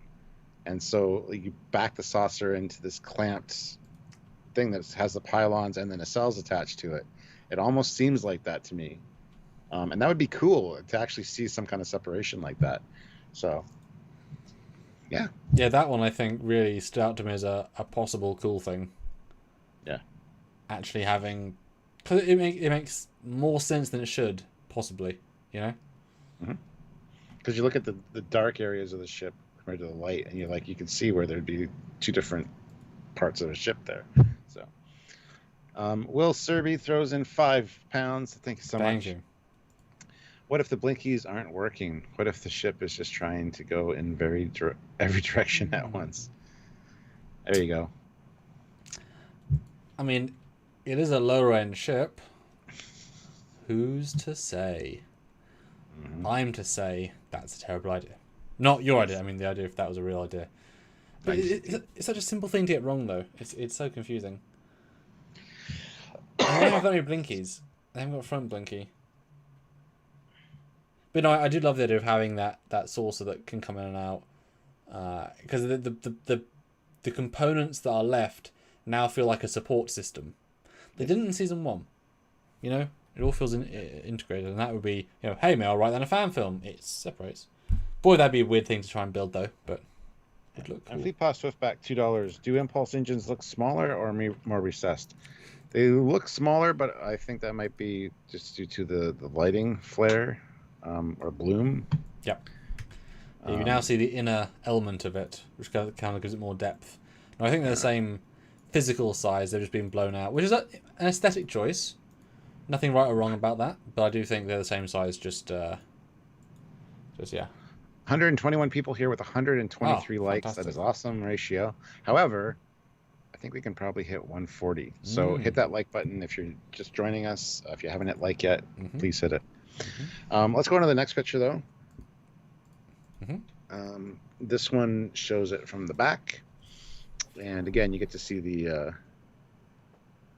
And so you back the saucer into this clamped thing that has the pylons and the nacelles attached to it. It almost seems like that to me. And that would be cool to actually see some kind of separation like that. So, yeah. Yeah, that one I think really stood out to me as a possible cool thing. Yeah. Actually having... Because it makes more sense than it should, possibly, you know? Because you look at the dark areas of the ship compared to the light, and you can see where there'd be two different parts of a ship there. So, Will Serby throws in £5. Thank you so much. Thank you. What if the blinkies aren't working? What if the ship is just trying to go in every direction at once? There you go. I mean, it is a lower end ship. Who's to say? I'm to say that's a terrible idea. Not your idea. I mean, the idea if that was a real idea. But it's such a simple thing to get wrong, though. It's so confusing. They don't have any blinkies. They haven't got a front blinky. But no, I do love the idea of having that saucer that can come in and out. Because the components that are left now feel like a support system. They didn't in season 1. You know? It all feels integrated, and that would be, hey, may I write down a fan film? It separates. Boy, that'd be a weird thing to try and build, though, but it'd look cool. And Fleetpaw Swiftback, $2. Do impulse engines look smaller or more recessed? They look smaller, but I think that might be just due to the lighting flare or bloom. Yep. Yeah, you now see the inner element of it, which kind of gives it more depth. And I think they're the same physical size, they've just been blown out, which is an aesthetic choice. Nothing right or wrong about that, but I do think they're the same size. Just yeah. 121 people here with 123 likes. Fantastic. That is awesome ratio. However, I think we can probably hit 140. So hit that like button if you're just joining us. If you haven't hit like yet, please hit it. Let's go on to the next picture though. This one shows it from the back, and again, you get to see the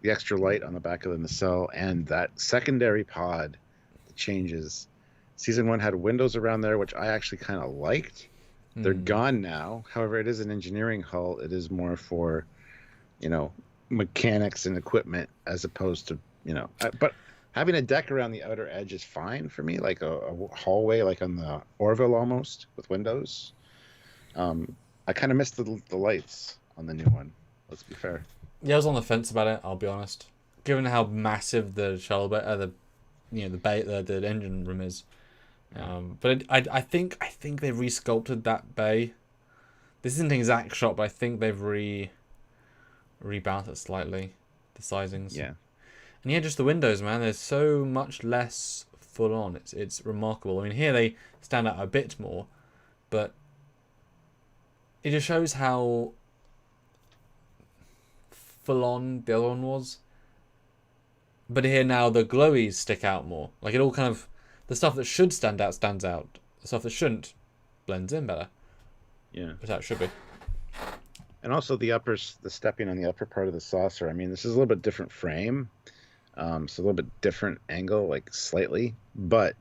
extra light on the back of the nacelle and that secondary pod that changes. Season 1 had windows around there, which I actually kind of liked. They're gone now. However, it is an engineering hull. It is more for, mechanics and equipment as opposed to, but having a deck around the outer edge is fine for me, like a hallway, like on the Orville almost with windows. I kind of missed the lights on the new one. Let's be fair. Yeah, I was on the fence about it. I'll be honest. Given how massive the shuttle bay, the engine room is, but I think they've resculpted that bay. This isn't an exact shot, but I think they've rebalanced it slightly, the sizings. Yeah, and yeah, just the windows, man. There's so much less full on. It's remarkable. I mean, here they stand out a bit more, but it just shows how full on the other one was. But here now the glowies stick out more. Like it all kind of, the stuff that should stand out stands out. The stuff that shouldn't blends in better. Yeah, Which that should be. and also the stepping on the upper part of the saucer. I mean, this is a little bit different frame, so a little bit different angle, like slightly. But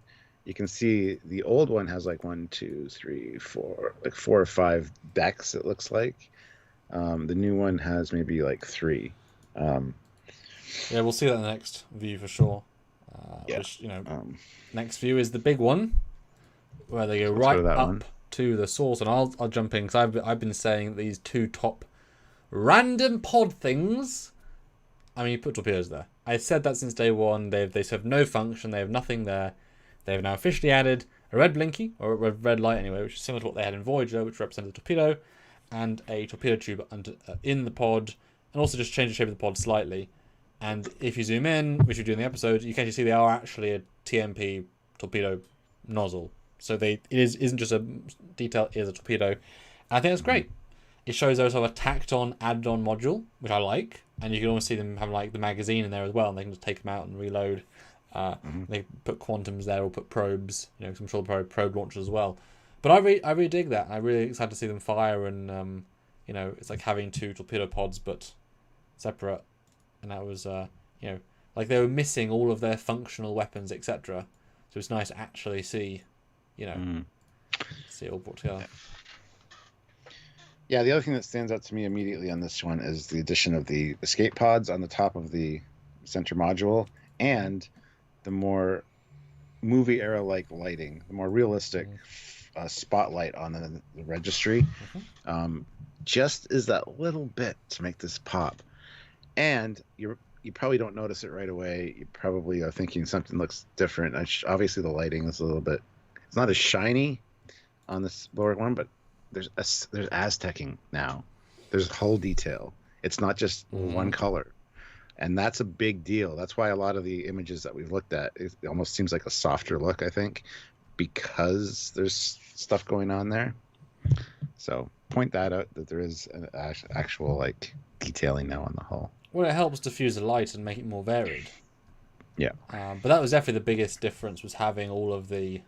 you can see the old one has like 1, 2, 3, 4, like 4 or 5 decks. It looks like. The new one has maybe like 3. Yeah, we'll see that in the next view for sure. Which, next view is the big one, where they go right up to the source. And I'll jump in because I've been saying these 2 top random pod things. I mean, you put torpedoes there. I said that since day 1. They serve no function. They have nothing there. They have now officially added a red blinky, or a red light anyway, which is similar to what they had in Voyager, which represented a torpedo, and a torpedo tube in the pod, and also just change the shape of the pod slightly. And if you zoom in, which we do in the episode, you can actually see they are actually a TMP torpedo nozzle. So it isn't just a detail, it is a torpedo. And I think that's great. It shows those have a tacked-on, added-on module, which I like. And you can almost see them have like the magazine in there as well, and they can just take them out and reload. They put quantums there or put probes, because I'm sure they'll probably probe launchers as well. But I really dig that. I'm really excited to see them fire, and it's like having 2 torpedo pods but separate. And that was like they were missing all of their functional weapons, etc. So it's nice to actually see, see it all brought together. Yeah, the other thing that stands out to me immediately on this one is the addition of the escape pods on the top of the center module. and the more movie era like lighting, the more realistic spotlight on the registry, just is that little bit to make this pop. And you probably don't notice it right away. You probably are thinking something looks different. Obviously, the lighting is a little bit. It's not as shiny on this lower one, but there's Aztecing now. There's whole detail. It's not just one color, and that's a big deal. That's why a lot of the images that we've looked at, it almost seems like a softer look, I think, because there's stuff going on there. So point that out, that there is an actual like detailing now on the hull. Well, it helps diffuse the light and make it more varied. Yeah. But that was definitely the biggest difference, was having all of the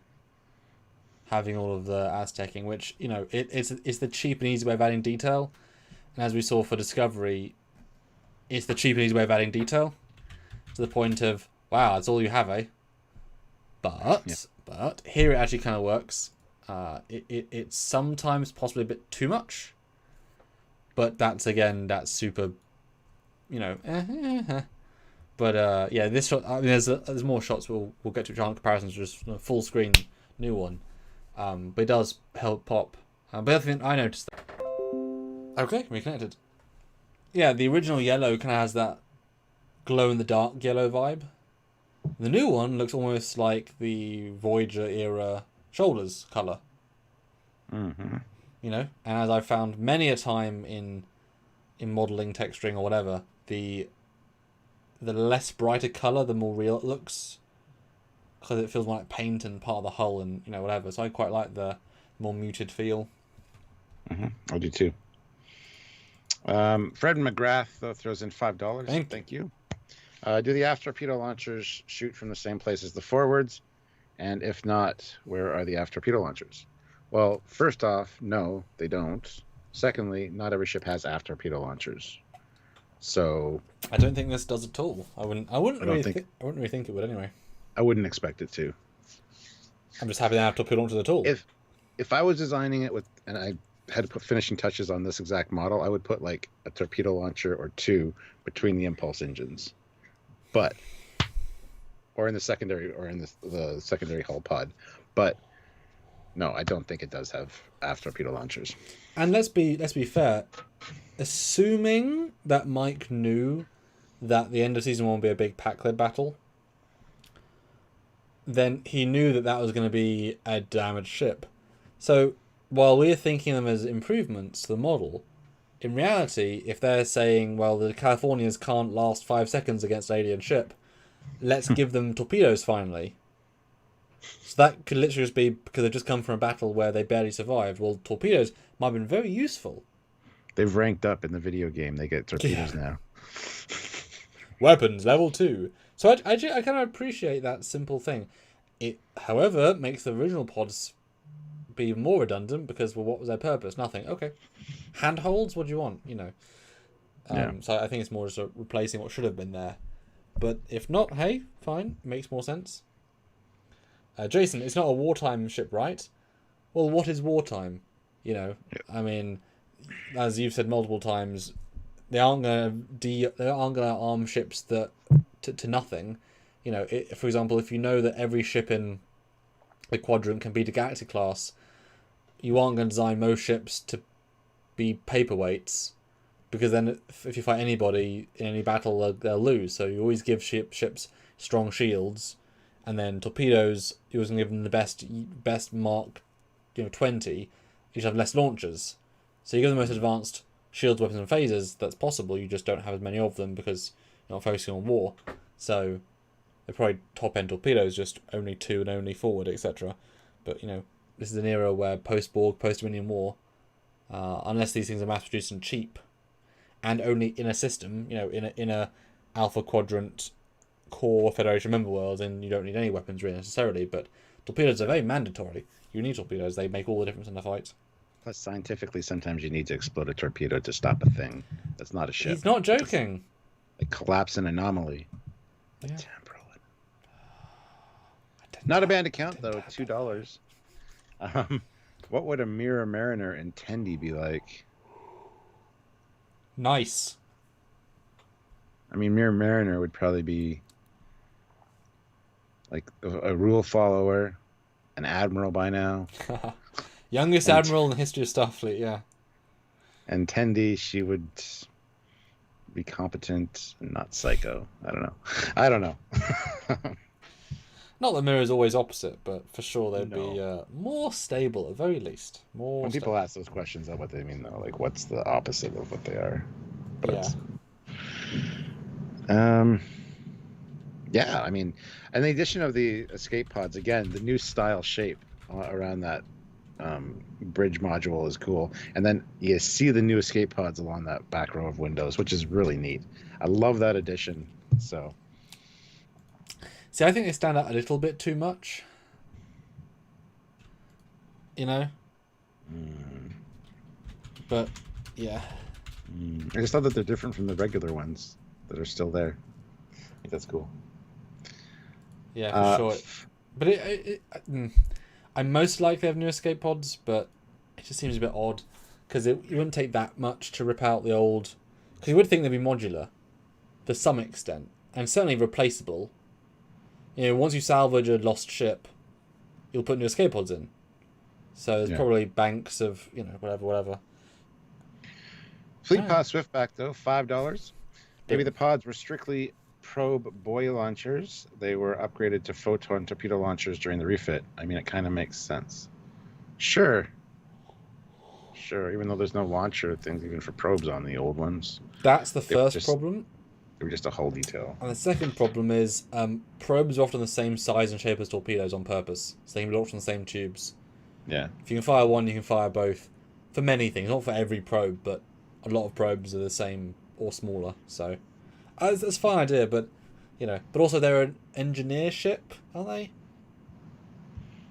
Aztecing, which, you know, it's the cheap and easy way of adding detail. And as we saw for Discovery, it's the cheap and easy way of adding detail to the point of, wow, that's all you have, eh? But here it actually kind of works. It's sometimes possibly a bit too much, but that's super, you know. But yeah, this shot. I mean, there's more shots we'll get to on comparisons, just a full screen new one. But it does help pop. But the other thing I noticed. Okay, reconnected. Yeah, the original yellow kind of has that glow in the dark yellow vibe. The new one looks almost like the Voyager era shoulders color. Mm-hmm. You know, and as I've found many a time in modeling, texturing, or whatever, the less brighter color, the more real it looks, because it feels more like paint and part of the hull, and, you know, whatever. So I quite like the more muted feel. I do too. Fred McGrath throws in $5. Thank you. Do the aft torpedo launchers shoot from the same place as the forwards? And if not, where are the aft torpedo launchers? Well, first off, no, they don't. Secondly, not every ship has aft torpedo launchers. So I don't think this does at all. I wouldn't really think it would anyway. I wouldn't expect it to. I'm just happy they have torpedo launchers at all. If I was designing it and I had to put finishing touches on this exact model, I would put like a torpedo launcher or two between the impulse engines, or in the secondary, or in the secondary hull pod. But no, I don't think it does have aft torpedo launchers. And let's be fair, assuming that Mike knew that the end of season 1 would be a big pack-led battle, then he knew that was going to be a damaged ship. So while we're thinking of them as improvements to the model, in reality, if they're saying, well, the Californians can't last 5 seconds against an alien ship, let's give them torpedoes finally. So that could literally just be because they've just come from a battle where they barely survived. Well, torpedoes might have been very useful. They've ranked up in the video game. They get torpedoes now. Weapons level 2. So I kind of appreciate that simple thing. It, however, makes the original pods be more redundant because, well, what was their purpose? Nothing. Okay. Handholds? What do you want? You know. So I think it's more just replacing what should have been there. But if not, hey, fine. Makes more sense. Jason, it's not a wartime ship, right? Well, what is wartime? You know, I mean, as you've said multiple times, they aren't going to arm ships that to nothing. You know, for example, if you know that every ship in the quadrant can be the Galactic class, you aren't going to design most ships to be paperweights, because then if you fight anybody in any battle, they'll lose. So you always give ships strong shields, and then torpedoes, you always give them the best Mark, 20. You should have less launchers. So you give them the most advanced shields, weapons, and phasers that's possible. You just don't have as many of them because you're not focusing on war. So they're probably top-end torpedoes, just only 2 and only forward, etc. But, this is an era where post-Borg, post-Dominion War, unless these things are mass-produced and cheap, and only in a system, in a Alpha Quadrant core Federation member world, and you don't need any weapons really necessarily, but torpedoes are very mandatory. You need torpedoes. They make all the difference in the fight. Plus, scientifically, sometimes you need to explode a torpedo to stop a thing that's not a ship. He's not joking. A collapse and anomaly. Yeah. Not a bad account, though. $2. What would a Mirror Mariner in Tendi be like? Nice. I mean, Mirror Mariner would probably be like a rule follower, an admiral by now. Youngest And admiral in the history of Starfleet, yeah. and Tendi, she would be competent and not psycho. I don't know. I don't know. Not that Mirror's always opposite, but for sure they'd be No. more stable at the very least. More When stable. people ask those questions of what they mean, though, like what's the opposite of what they are? Yeah. But um, yeah, I mean, and the addition of the escape pods again, the new style shape around that bridge module is cool, and then you see the new escape pods along that back row of windows, which is really neat. I love that addition. So See, I think they stand out a little bit too much. You know? But, yeah. I just thought that they're different from the regular ones that are still there. I think that's cool. Yeah, for sure. But I most like they have new escape pods, but it just seems a bit odd because it wouldn't take that much to rip out the old. Because you would think they'd be modular, to some extent, and certainly replaceable. You know, once you salvage a lost ship, you'll put new escape pods in. So there's probably banks of whatever. Fleet Pass Swiftback though, $5. Maybe the pods were strictly probe buoy launchers. They were upgraded to photon torpedo launchers during the refit. I mean, it kind of makes sense. Sure. Even though there's no launcher things even for probes on the old ones. That's the first problem. They were just a hull detail. And the second problem is probes are often the same size and shape as torpedoes on purpose, so they can be launched on the same tubes. Yeah. If you can fire one, you can fire both. For many things, not for every probe, but a lot of probes are the same or smaller. So that's a fine idea, but but also they're an engineer ship, aren't they?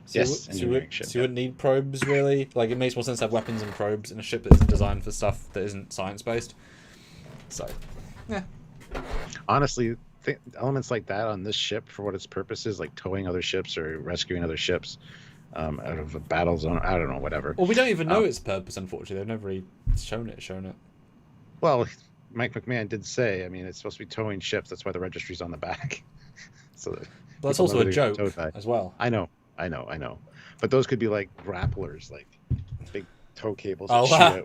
So yes, you wouldn't need probes really. Like it makes more sense to have weapons and probes in a ship that's designed for stuff that isn't science based. So, yeah. Honestly, elements like that on this ship for what its purpose is, like towing other ships or rescuing other ships out of a battle zone. I don't know, whatever. Well, we don't even know its purpose, unfortunately. They've never really shown it. Well, Mike McMahon did say, I mean, it's supposed to be towing ships. That's why the registry's on the back. So but that's also a joke as well. I know. But those could be like grapplers, like big tow cables. Oh, wow.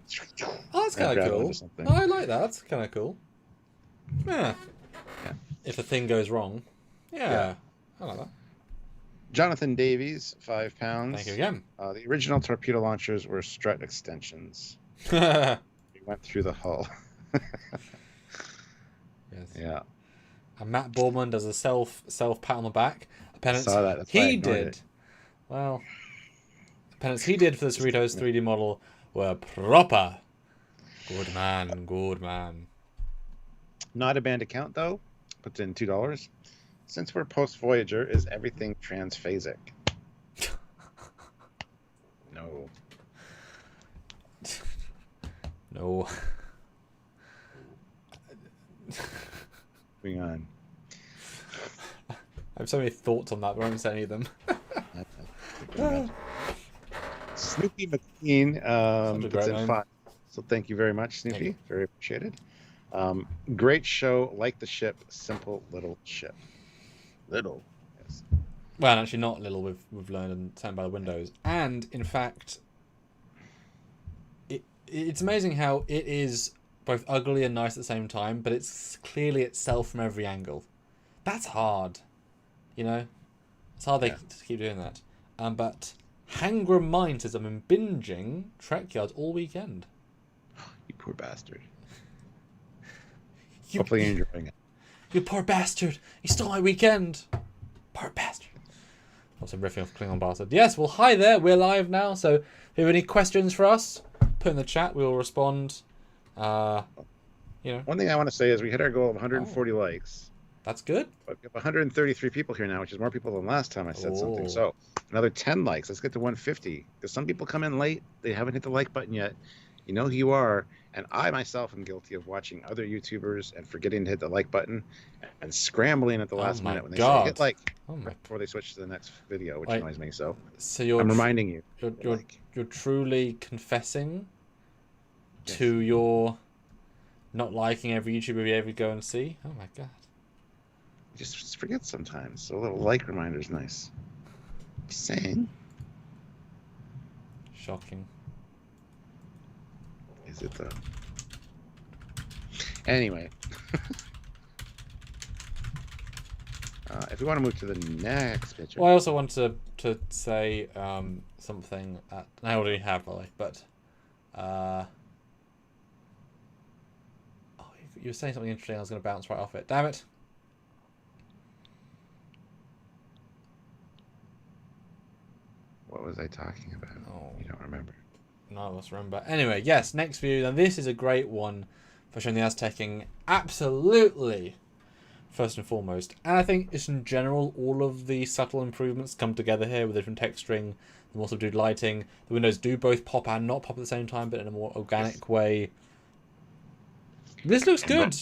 Oh, that's kind of cool. No, I like that. That's kind of cool. Yeah. If the thing goes wrong. Yeah. I like that. Jonathan Davies, £5. Thank you again. The original torpedo launchers were strut extensions. We went through the hull. Yes. Yeah. And Matt Borman does a self pat on the back. Penance saw that. That's he did. Well, the penance he did for the Cerritos 3D model were proper. Good man. Not a banned account though. Puts in $2. Since we're post Voyager, is everything transphasic? No. No. Moving on. I have so many thoughts on that, but I won't say any of them. Snoopy McQueen puts in 5. So thank you very much, Snoopy. Very appreciated. Great show, like the ship, simple little ship. Little, yes. Well, actually not little. We've learned and turned by the windows, and in fact, it's amazing how it is both ugly and nice at the same time, but it's clearly itself from every angle. That's hard, It's hard to keep doing that. But Hangram Mind says I've been binging Trekyards all weekend. You poor bastard. Hopefully you're enjoying it. You poor bastard. You stole my weekend. Poor bastard. Also riffing off Klingon bastard. Yes, well, hi there. We're live now. So if you have any questions for us, put in the chat. We will respond. One thing I want to say is we hit our goal of 140 likes. That's good. But we have 133 people here now, which is more people than last time I said something. So another 10 likes. Let's get to 150. Because some people come in late. They haven't hit the like button yet. You know who you are. And I myself am guilty of watching other YouTubers and forgetting to hit the like button and scrambling at the last minute when they say hit like before they switch to the next video, which annoys me. So I'm reminding you. You're truly confessing to your not liking every YouTuber you ever go and see. Oh my god. just forget sometimes. So a little like reminder is nice. Just saying. Shocking. Is it though? Anyway. If we want to move to the next picture. Well, I also want to say something that I already have, by the way, but you were saying something interesting. I was going to bounce right off it. Damn it! What was I talking about? Oh, You don't remember. none of us remember. Anyway, yes, next view. Now this is a great one for showing the Aztecing. Absolutely. First and foremost, and I think just in general, all of the subtle improvements come together here with different texturing, the more subdued lighting. The windows do both pop and not pop at the same time, but in a more organic way. This looks good.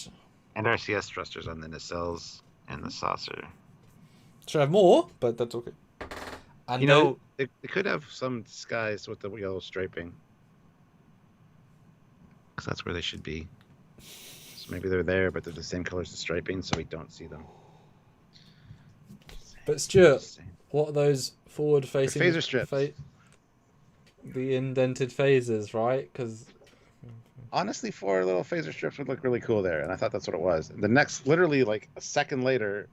And RCS thrusters on the nacelles and the saucer. Should have more, but that's okay. And you know, they could have some disguise with the yellow striping, because that's where they should be. Maybe they're there, but they're the same color as the striping, so we don't see them. But Stuart, what are those forward-facing phaser strips? The indented phasers, right? Because honestly, 4 little phaser strips would look really cool there, and I thought that's what it was. The next, literally like a second later,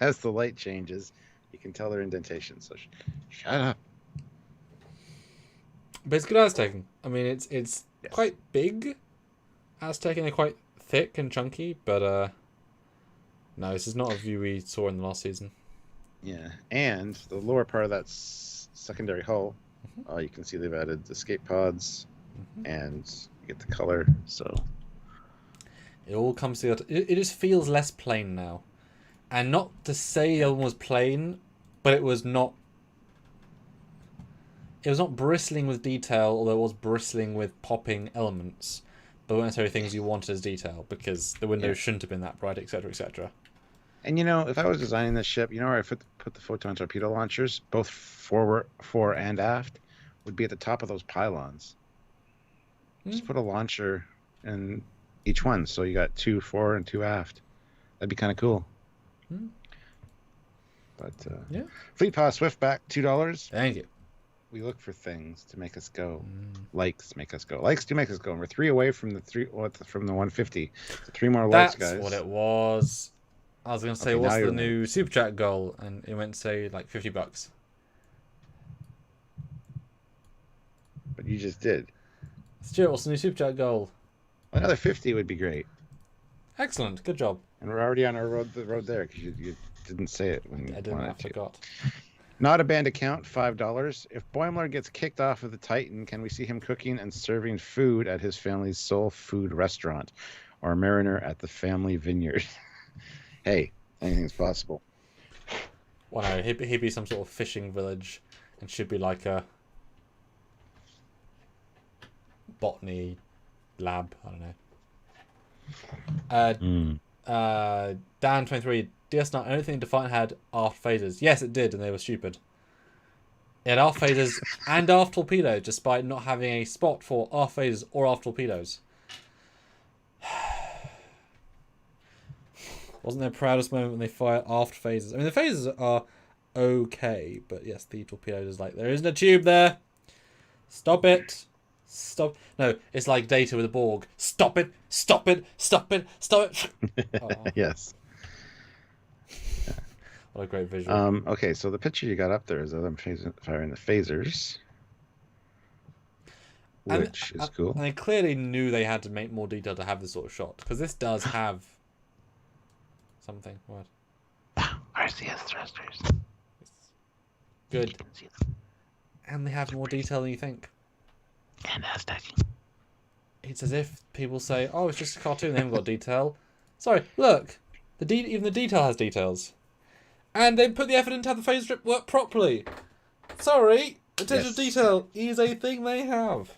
as the light changes, you can tell they're indentations. So shut up. But it's good Aztecing. I mean, it's yes. Quite big Aztecing. They're quite thick and chunky, but no, this is not a view we saw in the last season. Yeah, and the lower part of that secondary hull, you can see they've added the escape pods, and you get the color. So it all comes together. It just feels less plain now, and not to say the other one was plain, but it was not. It was not bristling with detail, although it was bristling with popping elements. But weren't necessarily things you wanted as detail, because the windows shouldn't have been that bright, etc., etc. And you know, if I was designing this ship, you know where I put the photon torpedo launchers, both fore and aft, would be at the top of those pylons. Just put a launcher in each one, so you got 2 fore and 2 aft. That'd be kind of cool. But yeah, Fleet Pass Swiftback, $2. Thank you. We look for things to make us go. Likes make us go. Likes do make us go. And we're 3 away from the 150. So 3 more likes, guys. That's what it was. I was going to say, what's the new super chat goal? And it went to say like $50. But you just did. Stuart, what's the new super chat goal? Another 50 would be great. Excellent. Good job. And we're already on our road there, because you didn't say it when you I didn't. I forgot. Not a banned account, $5. If Boimler gets kicked off of the Titan, can we see him cooking and serving food at his family's soul food restaurant, or a mariner at the family vineyard? Hey, anything's possible. Well, no, he'd be some sort of fishing village, and should be like a botany lab. I don't know. Dan23, DS9, I don't think Defiant had aft phasers. Yes, it did, and they were stupid. It had aft phasers and aft torpedoes, despite not having a spot for aft phasers or aft torpedoes. Wasn't their proudest moment when they fired aft phasers? I mean, the phasers are okay, but yes, the torpedoes is like, there isn't a tube there. Stop it. Stop. No, it's like Data with a Borg. Stop it. Stop it. Stop it. Stop it. Oh. Yes. What a great visual. Okay, so the picture you got up there is of them firing the phasers, which is cool. And they clearly knew they had to make more detail to have this sort of shot, because this does have something. What? RCS thrusters. Good. And they have more detail than you think. And Aztec. It's as if people say, "Oh, it's just a cartoon. They haven't got detail." Sorry, look. Even the detail has details. And they put the effort in to have the phase strip work properly. Sorry, attention to detail is a thing they have.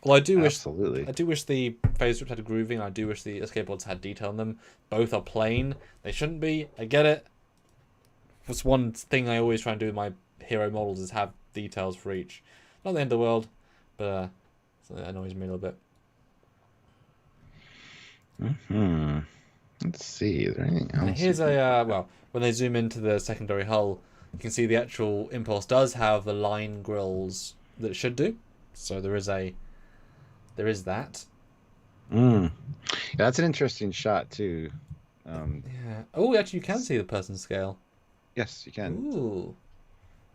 Well, I do wish the phase strips had a grooving. I do wish the escape pods had detail in them. Both are plain. They shouldn't be. I get it. That's one thing I always try and do with my hero models, is have details for each. Not the end of the world, but that annoys me a little bit. Let's see. Is there anything else? And here's well, when they zoom into the secondary hull, you can see the actual Impulse does have the line grills that it should do. So there is that. Yeah, that's an interesting shot too. Yeah. Oh, actually, you can see the person scale. Yes, you can. Ooh.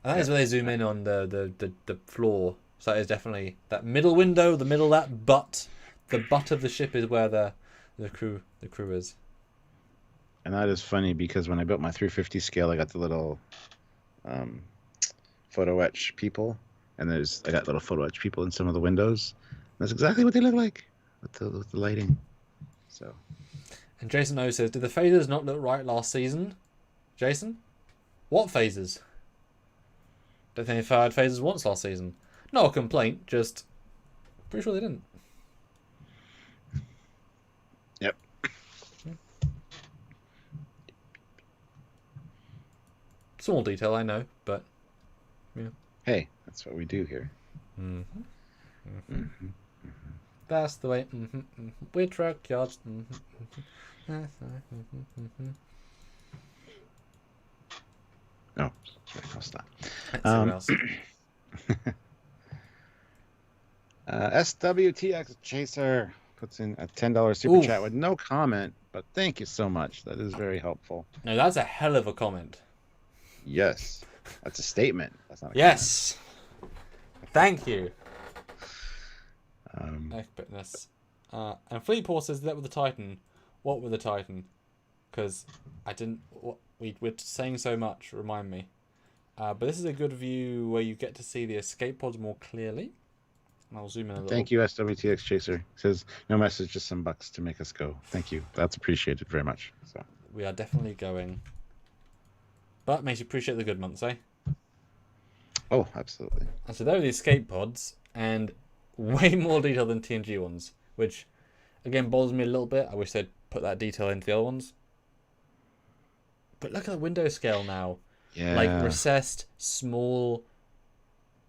And that is where they zoom in on the floor. So that is definitely that middle window, the middle of that butt. The butt of the ship is where the crew is. And that is funny because when I built my 350 scale, I got the little photo etch people, and I got little photo etch people in some of the windows. That's exactly what they look like with the lighting. So. And Jason O says, "Did the phasers not look right last season?" Jason, what phasers? Don't think they fired phasers once last season. Not a complaint, just pretty sure they didn't. Yep. Small detail, I know, but yeah. Hey, that's what we do here. Mm-hmm. Mm-hmm. Mm-hmm. That's the way. Mm-hmm. Mm-hmm. We're Trekyards. Mm-hmm. Mm-hmm. Oh, sorry, I'll stop. Else. SWTX Chaser puts in a $10 super chat with no comment, but thank you so much. That is very helpful. No, that's a hell of a comment. Yes, that's a statement. That's not a yes. Comment. Thank you. Goodness. And Fleetport says that with the Titan. What with the Titan? Because I didn't. We're saying so much. Remind me. But this is a good view where you get to see the escape pods more clearly. And I'll zoom in a little. Thank you, SWTX Chaser. It says no message, just some bucks to make us go. Thank you. That's appreciated very much. So we are definitely going. But makes you appreciate the good months, eh? Oh, absolutely. And so there are the escape pods, and way more detail than TNG ones, which again bothers me a little bit. I wish they'd put that detail into the other ones. But look at the window scale now. Yeah. Like recessed, small.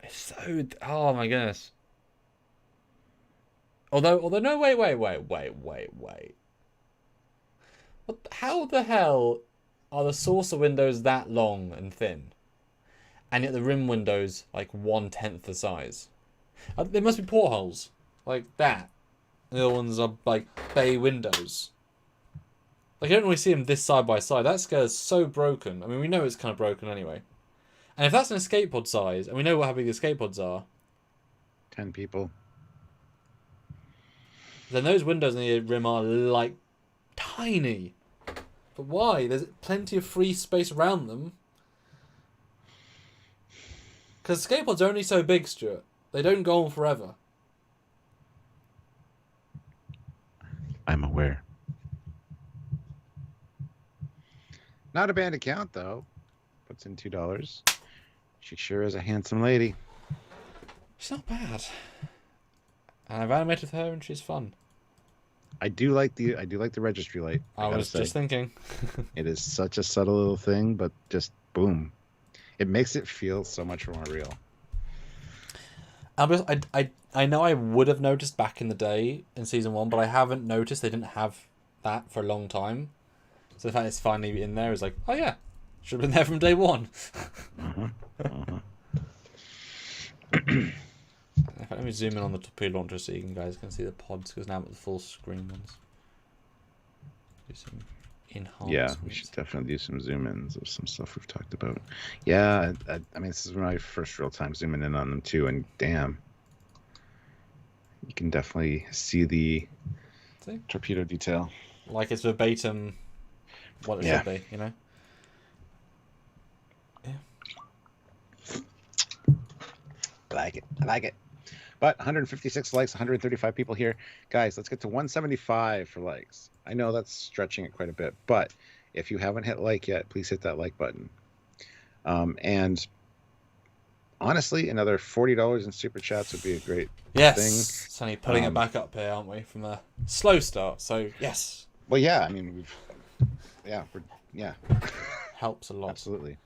It's so. Oh my goodness. Although no, wait. How the hell are the saucer windows that long and thin, and yet the rim windows like 1/10 the size? They must be portholes like that. And the other ones are like bay windows. Like I don't really see them this side by side. That scale is so broken. I mean, we know it's kind of broken anyway. And if that's an escape pod size, and we know how big the escape pods are, 10 people. Then those windows in the rim are like tiny. But why? There's plenty of free space around them. Because escape pods are only so big, Stuart. They don't go on forever. I'm aware. Not a bad account, though. Puts in $2. She sure is a handsome lady. She's not bad. And I've animated her and she's fun. I do like the registry light. I was just thinking. It is such a subtle little thing, but just boom. It makes it feel so much more real. I know I would have noticed back in the day in season 1, but I haven't noticed they didn't have that for a long time. So the fact it's finally in there is like, oh yeah, should have been there from day 1. In fact, let me zoom in on the torpedo launcher so you guys can see the pods, because now I'm at the full screen ones. Do some enhancements. Yeah, we should definitely do some zoom-ins of some stuff we've talked about. Yeah, I mean, this is my first real time zooming in on them too, and damn, you can definitely see the torpedo detail. Like it's verbatim what it should be, you know? Yeah. I like it. But 156 likes, 135 people here. Guys, let's get to 175 for likes. I know that's stretching it quite a bit, but if you haven't hit like yet, please hit that like button. And honestly, another $40 in super chats would be a great thing. It's only putting it back up here, aren't we, from a slow start? So yes. Well, yeah. I mean, helps a lot. Absolutely.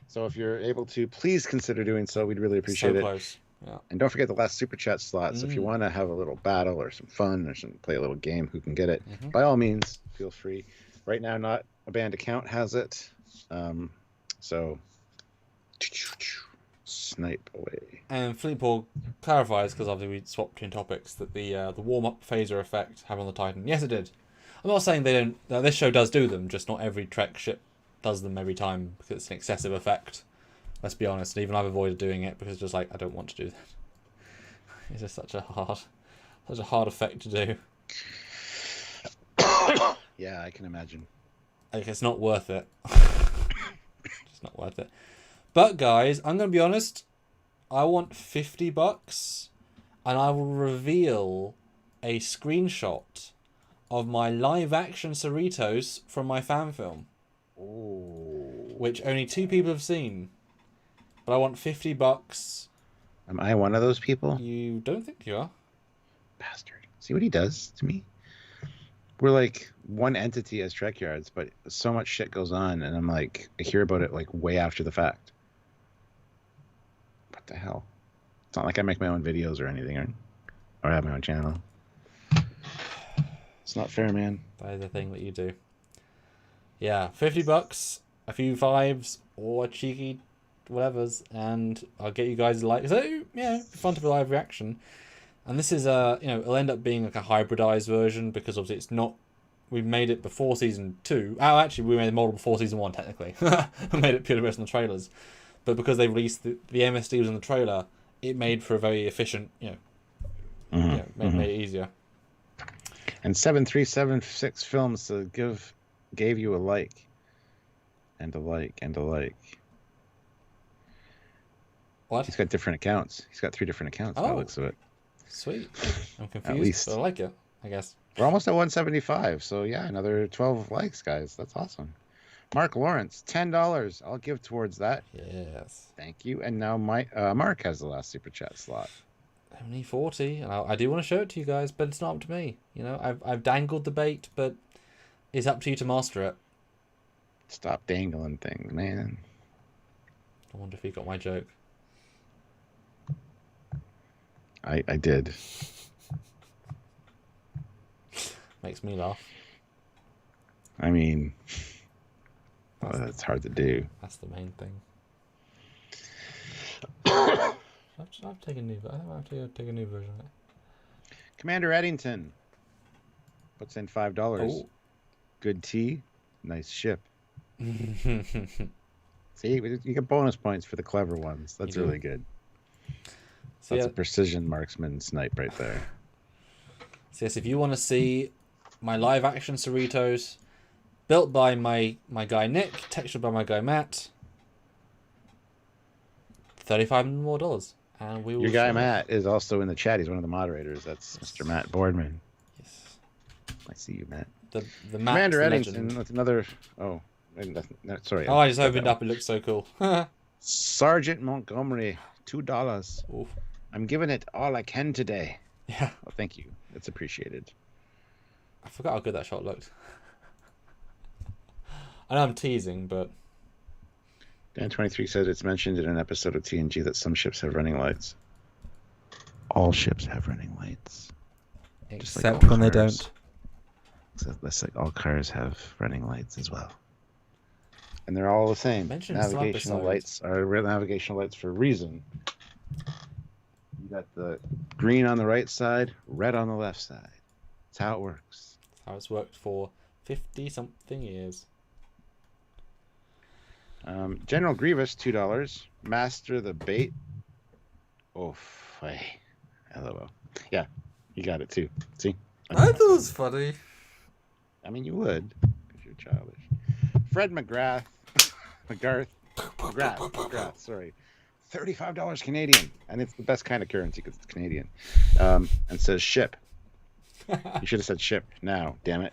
So if you're able to, please consider doing so. We'd really appreciate it. Close. Yeah. And don't forget the last super chat slots. If you want to have a little battle or some fun or play a little game, who can get it? By all means, feel free. Right now, not a banned account has it. So snipe away. And Fleetpool clarifies, because obviously we swapped between topics, that the warm-up phaser effect happened on the Titan. Yes, it did. I'm not saying they don't. This show does do them, just not every Trek ship does them every time because it's an excessive effect. Let's be honest. And even I've avoided doing it because it's just like I don't want to do that. It's just such a hard effect to do. Yeah, I can imagine. Like, it's not worth it. It's not worth it. But guys, I'm gonna be honest. I want $50, and I will reveal a screenshot of my live-action Cerritos from my fan film. Ooh. Which only 2 people have seen. But I want $50. Am I one of those people? You don't think you are? Bastard. See what he does to me? We're like one entity as Trekyards, but so much shit goes on, and I'm like, I hear about it like way after the fact. What the hell? It's not like I make my own videos or anything, or have my own channel. It's not fair, man. That is the thing that you do. Yeah, $50, a few 5s, or a cheeky whatevers, and I'll get you guys like. So yeah, it'd be fun to be live reaction. And this is it'll end up being like a hybridized version because obviously it's not. We made it before season 2. Oh, actually, we made the model before season 1 technically. We made it purely based on the trailers, but because they released the MSD was in the trailer, it made for a very efficient, made it easier. And 7376 Films gave you a like, and a like, and a like. What? He's got different accounts. He's got 3 different accounts by the looks of it. Sweet. I'm confused, At least. but I like it, I guess. We're almost at 175, so yeah, another 12 likes, guys. That's awesome. Mark Lawrence, $10. I'll give towards that. Yes. Thank you. And now Mark has the last super chat slot. Only 40, and I do want to show it to you guys, but it's not up to me. I've dangled the bait, but it's up to you to master it. Stop dangling things, man. I wonder if he got my joke. I did. Makes me laugh. I mean, that's hard to do. That's the main thing. I've taken a new. I think I have to take a new version of it. Commander Eddington puts in $5. Oh. Good tea, nice ship. See, you get bonus points for the clever ones. That's really good. So that's a precision marksman snipe right there. So yes, if you want to see my live action Cerritos, built by my guy Nick, textured by my guy Matt, $35 more, and we will. Your guy Matt is also in the chat. He's one of the moderators. That's Mr. Matt Boardman. Yes. I see you, Matt. The Commander Eddington with another. Oh, sorry. Oh, I just opened up. It looks so cool. Sergeant Montgomery, $2. Oof. I'm giving it all I can today. Yeah. Well, thank you. It's appreciated. I forgot how good that shot looked. I know I'm teasing, but Dan23 said it's mentioned in an episode of TNG that some ships have running lights. All ships have running lights. Except when they don't. That's like all cars have running lights as well. And they're all the same. Navigational lights are navigational lights for a reason. You got the green on the right side, red on the left side. That's how it works. That's how it's worked for 50-something years. General Grievous, $2. Master the Bait. Oh, LOL. Yeah, you got it too. See? I thought it was funny. I mean, you would, if you're childish. Fred McGrath, sorry. $35 Canadian. And it's the best kind of currency because it's Canadian. And says ship. You should have said ship now, damn it.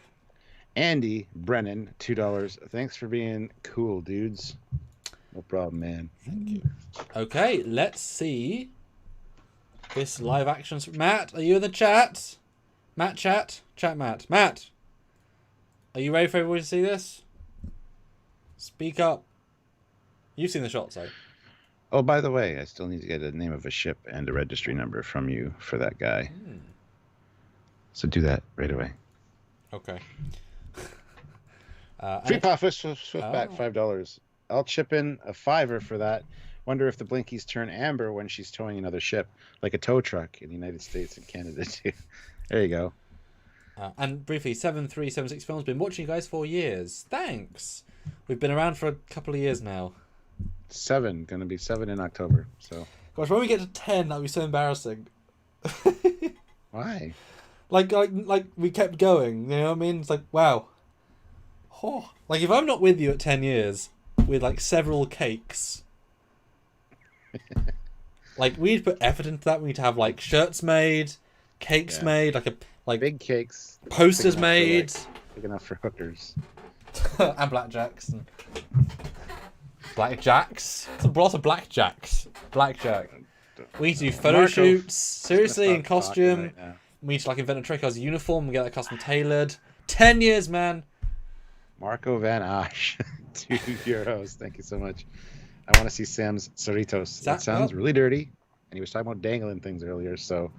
Andy Brennan, $2. Thanks for being cool, dudes. No problem, man. Thank you. Okay, let's see this live action. Matt, are you in the chat? Matt, chat? Chat, Matt. Matt, are you ready for everybody to see this? Speak up. You've seen the shots, though. Oh, by the way, I still need to get a name of a ship and a registry number from you for that guy. So do that right away. Okay. Free pop Swiftback, Oh. $5. I'll chip in a $5 for that. Wonder if the blinkies turn amber when she's towing another ship, like a tow truck in the United States and Canada too. There you go. And briefly, 7376 Films, been watching you guys for years. Thanks. We've been around for a couple of years now. 7, gonna be 7 in October. So. Gosh, when we get to 10, that'll be so embarrassing. Why? Like we kept going. You know what I mean? It's like, wow. Oh. Like if I'm not with you at 10 years with like several cakes. Like we'd put effort into that. We'd have like shirts made, cakes made, like big cakes, posters made, big enough for hookers, and blackjacks. And... Blackjacks? Lots of blackjacks. Blackjack. We need to do photo shoots. Seriously, in costume. Right, we need to like invent a Trekyards uniform and get that custom tailored. 10 years, man. Marco Van Asch, €2. Thank you so much. I want to see Sam's Cerritos. That sounds really dirty. And he was talking about dangling things earlier, so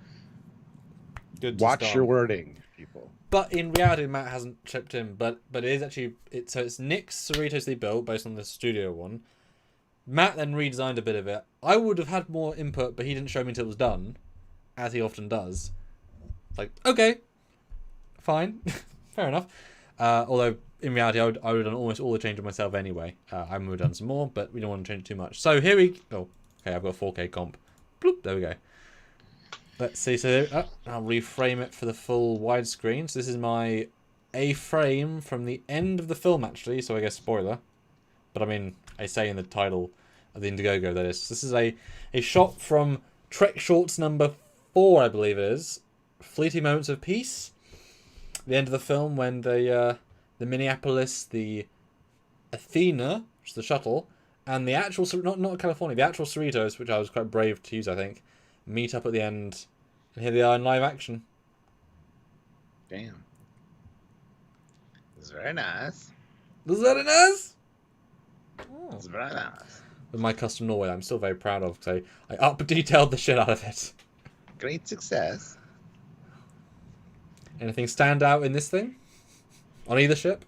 watch your wording, people. But in reality, Matt hasn't chipped in. But it is actually so it's Nick's Cerritos they built based on the studio one. Matt then redesigned a bit of it. I would have had more input, but he didn't show me until it was done, as he often does. Like, okay, fine, fair enough. Although in reality, I would have done almost all the changes myself anyway. I would have done some more, but we don't want to change it too much. So here we go. Okay, I've got a 4K comp. Bloop, there we go. Let's see. So I'll reframe it for the full widescreen. So this is my A frame from the end of the film, actually. So I guess spoiler. But I mean, I say in the title of the Indiegogo that is. This is a shot from Trek Shorts number 4, I believe it is. Fleeting Moments of Peace. The end of the film when the Minneapolis, the Athena, which is the shuttle, and the actual, not California, the actual Cerritos, which I was quite brave to use, I think, meet up at the end, and here they are in live action. Damn. It's very nice. Is that it nice? Oh. It's very nice. With my custom Norway, I'm still very proud of, because I up-detailed the shit out of it. Great success. Anything stand out in this thing? On either ship?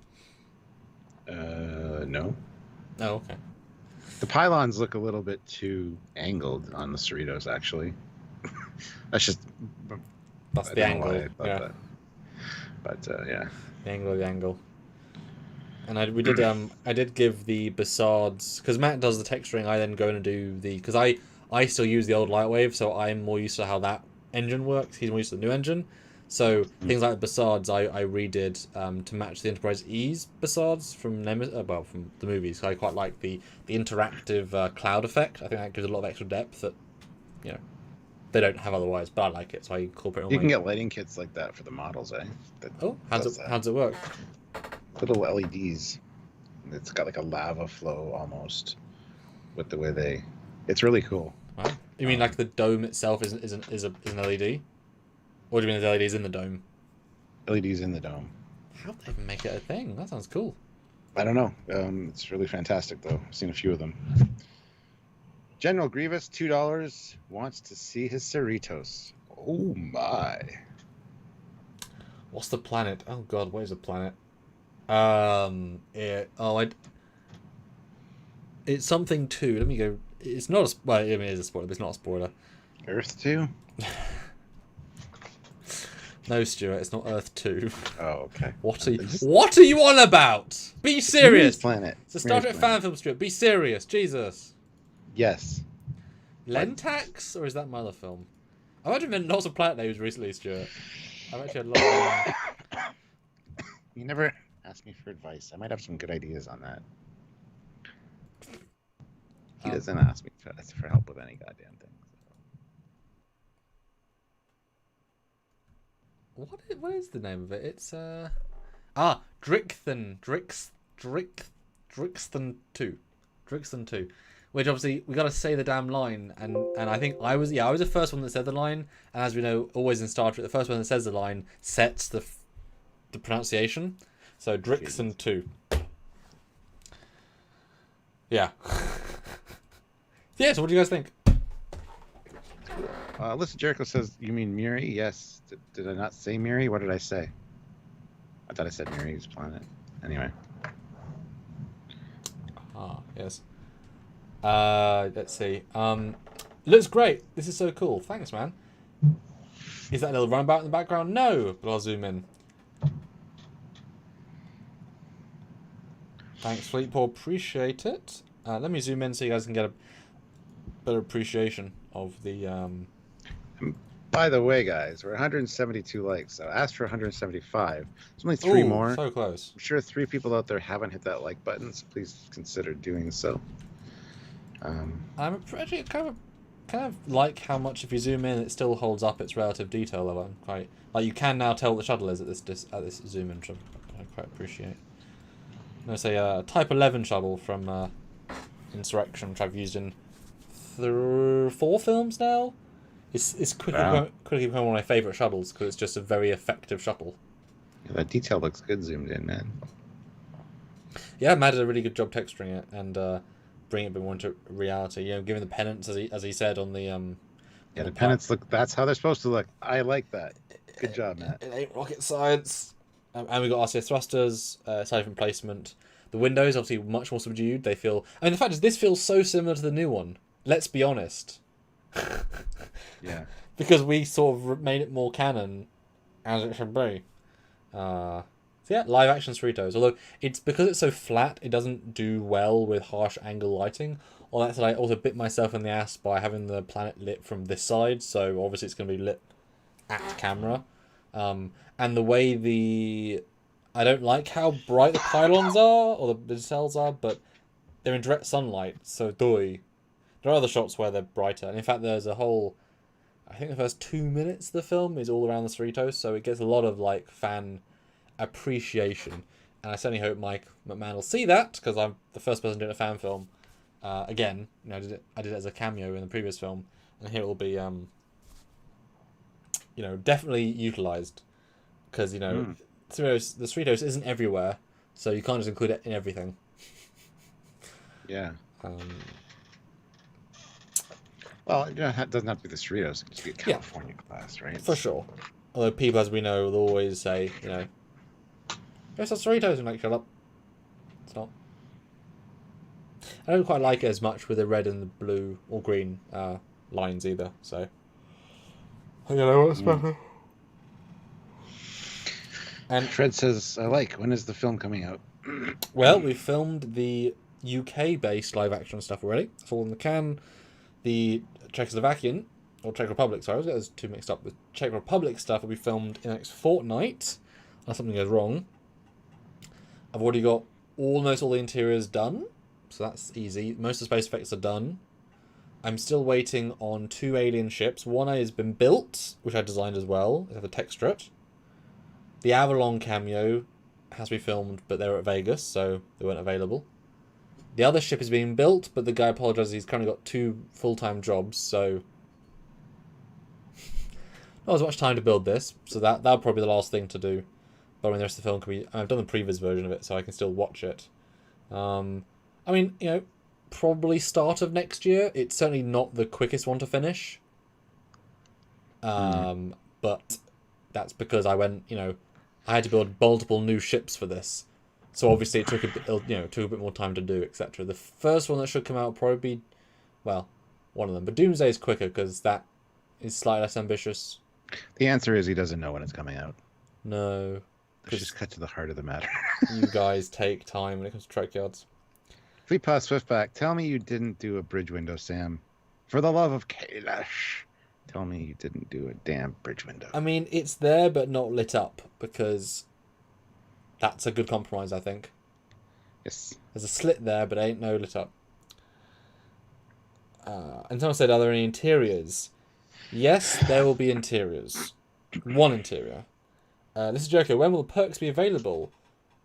No. Oh, okay. The pylons look a little bit too angled on the Cerritos, actually. That's the angle. Yeah. That. But yeah. The angle. And I did give the Bassards, because Matt does the texturing, I then go in and do the, because I still use the old Lightwave, so I'm more used to how that engine works. He's more used to the new engine. So things like the Bassards I redid to match the Enterprise E's Bassards from from the movies. So I quite like the interactive cloud effect. I think that gives a lot of extra depth that they don't have otherwise. But I like it, so I incorporate it. You can get lighting kits like that for the models, eh? How does it work? Little LEDs. It's got like a lava flow almost with the way it's really cool. Wow. You mean like the dome itself is an LED? Or do you mean the LEDs in the dome? LEDs in the dome. How do they even make it a thing? That sounds cool. I don't know. It's really fantastic, though. I've seen a few of them. General Grievous, $2, wants to see his Cerritos. Oh, my. What's the planet? Oh, God, what is the planet? It's something 2. Let me go. It's not a... Well, I mean, it is a spoiler, but it's not a spoiler. Earth 2? No, Stuart, it's not Earth 2. Oh, okay. What are you on about? Be serious. Planet. It's a Star Trek fan film, Stuart. Be serious. Jesus. Yes. Lentax? Or is that my other film? I've actually been lots of planet names recently, Stuart. I've actually had lots of... You never asked me for advice. I might have some good ideas on that. He doesn't ask me for help with any goddamn thing. What is the name of it? It's Drixton 2, which obviously we got to say the damn line, and I think I was the first one that said the line, and as we know, always in Star Trek, the first one that says the line sets the pronunciation. So Drixton 2. Yeah. Yeah. So what do you guys think? Listen, Jericho says, you mean Muri? Yes. Did I not say Muri? What did I say? I thought I said Muri's planet. Anyway. Ah, yes. Let's see. Looks great. This is so cool. Thanks, man. Is that a little runabout in the background? No, but I'll zoom in. Thanks, Fleetpool. Appreciate it. Let me zoom in so you guys can get a better appreciation of the. By the way, guys, we're 172 likes. So ask for 175. There's only 3 more. So close. I'm sure 3 people out there haven't hit that like button, so please consider doing so. I'm actually kind of like how much if you zoom in, it still holds up its relative detail level. I'm quite like you can now tell what the shuttle is at this zoom in, which I quite appreciate. There's a Type 11 shuttle from Insurrection, which I've used in 4 films now. It's quickly become one of my favourite shuttles because it's just a very effective shuttle. Yeah, that detail looks good zoomed in, man. Yeah, Matt did a really good job texturing it and bringing it a bit more into reality. You know, giving the pennants as he said on the Yeah, the pennants look. That's how they're supposed to look. I like that. Good job, Matt. It ain't rocket science. And we got RCS thrusters, side different placement. The windows obviously much more subdued. They feel. I mean, the fact is, this feels so similar to the new one. Let's be honest. Yeah. Because we sort of made it more canon, as it should be. So yeah, live action Cerritos. Although it's because it's so flat, it doesn't do well with harsh angle lighting. All that said, I also bit myself in the ass by having the planet lit from this side. So obviously it's going to be lit at camera. And the way I don't like how bright the pylons are, or the cells are, but they're in direct sunlight, so doy. There are other shots where they're brighter, and in fact there's a whole, I think the first 2 minutes of the film is all around the Cerritos, so it gets a lot of like fan appreciation, and I certainly hope Mike McMahon will see that, because I'm the first person doing a fan film. Again, you know, I did it as a cameo in the previous film, and here it will be, you know, definitely utilised. Because, you know, the Cerritos isn't everywhere, so you can't just include it in everything. Yeah. Well, you know, it doesn't have to be the Cerritos. It can just be a California class, right? For sure. Although people, as we know, will always say, you know, it's not Cerritos, and like, shut up. It's not. I don't quite like it as much with the red and the blue or green lines either, so. You know what's better? And Fred says, I like. When is the film coming out? Well, we filmed the UK-based live-action stuff already. It's all in the can. The Czechoslovakian, or Czech Republic, sorry, I was getting those two mixed up. The Czech Republic stuff will be filmed in the next fortnight, unless something goes wrong. I've already got almost all the interiors done, so that's easy. Most of the space effects are done. I'm still waiting on 2 alien ships. One has been built, which I designed as well. I have to texture it. The Avalon cameo has to be filmed, but they were at Vegas, so they weren't available. The other ship is being built, but the guy apologises. He's currently got 2 full-time jobs, so not as much time to build this. So that'll probably be the last thing to do. But I mean, the rest of the film can be. I've done the previous version of it, so I can still watch it. I mean, you know, probably start of next year. It's certainly not the quickest one to finish. But that's because I went, you know, I had to build multiple new ships for this. So obviously it took a bit, you know, took a bit more time to do, etc. The first one that should come out will probably be, well, one of them. But Doomsday is quicker because that is slightly less ambitious. The answer is he doesn't know when it's coming out. No. Let's just cut to the heart of the matter. You guys take time when it comes to Trekyards. Fleetpaw Swiftback, tell me you didn't do a bridge window, Sam. For the love of Kailash. Tell me you didn't do a damn bridge window. I mean, it's there but not lit up because that's a good compromise, I think. Yes. There's a slit there, but ain't no lit up. And someone said, are there any interiors? Yes, there will be interiors. One interior. This is Jericho. When will the perks be available?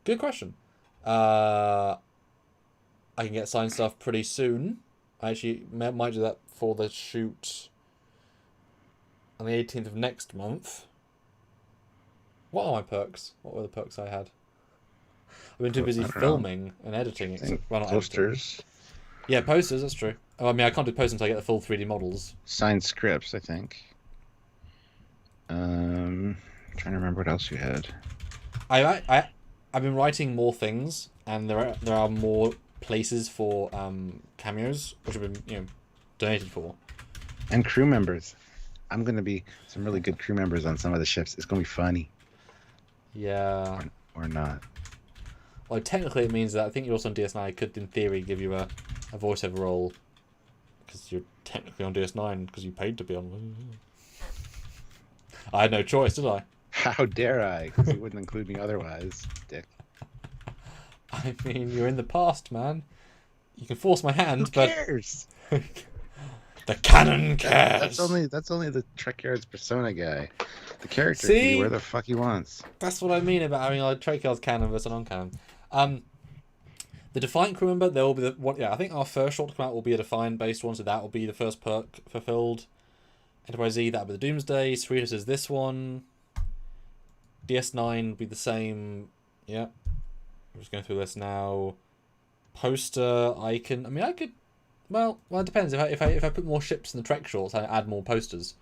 Good question. I can get signed stuff pretty soon. I actually might do that for the shoot on the 18th of next month. What are my perks? What were the perks I had? I've been too busy filming and editing. Well, posters. Editing. Yeah, posters, that's true. I mean, I can't do posters until I get the full 3D models. Signed scripts, I think. Trying to remember what else you had. I've been writing more things, and there are more places for cameos, which have been donated for. And crew members. I'm gonna be some really good crew members on some of the ships. It's gonna be funny. Yeah. Or not. Well, technically it means that I think you're also on DS9. I could, in theory, give you a voiceover role because you're technically on DS9 because you paid to be on. I had no choice, did I? How dare I? Because you wouldn't include me otherwise, dick. I mean, you're in the past, man. You can force my hand, Who cares? The canon cares. That's only the Trekyards persona guy. The character See? can be where the fuck he wants. That's what I mean about having like Trekyards canon versus non-canon. The Defiant crew member, there will be I think our first short to come out will be a Defiant based one, so that will be the first perk fulfilled. Enterprise Z, that'll be the Doomsday. Cerritos is this one. DS9 will be the same. Yeah. I'm just going through this now. Poster, icon. I mean, I could. Well, it depends. If I put more ships in the Trek shorts, I add more posters.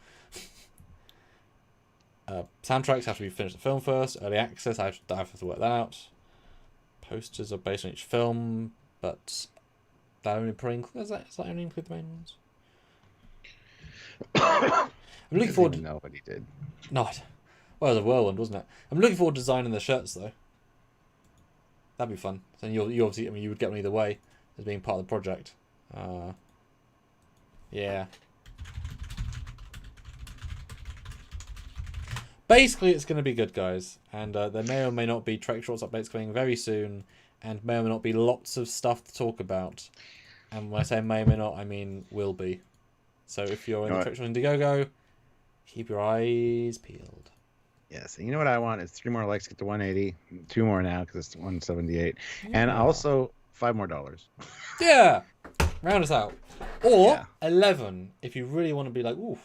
Soundtracks have to be finished the film first. Early access, I have to work that out. Posters are based on each film, but that only does that only include the main ones? I'm looking forward to know what he did. Not. Well, it was a whirlwind, wasn't it? I'm looking forward to designing the shirts though. That'd be fun. And you obviously, I mean, you would get one either way as being part of the project. Yeah. Basically, it's going to be good, guys. And there may or may not be Trek Shorts updates coming very soon. And may or may not be lots of stuff to talk about. And when I say may or may not, I mean will be. So if you're in the Trek Shorts Indiegogo, keep your eyes peeled. Yes, and you know what I want is 3 more likes, get to 180. 2 more now because it's 178. Yeah. And also $5 more. Yeah! Round us out. Or 11 if you really want to be like, oof.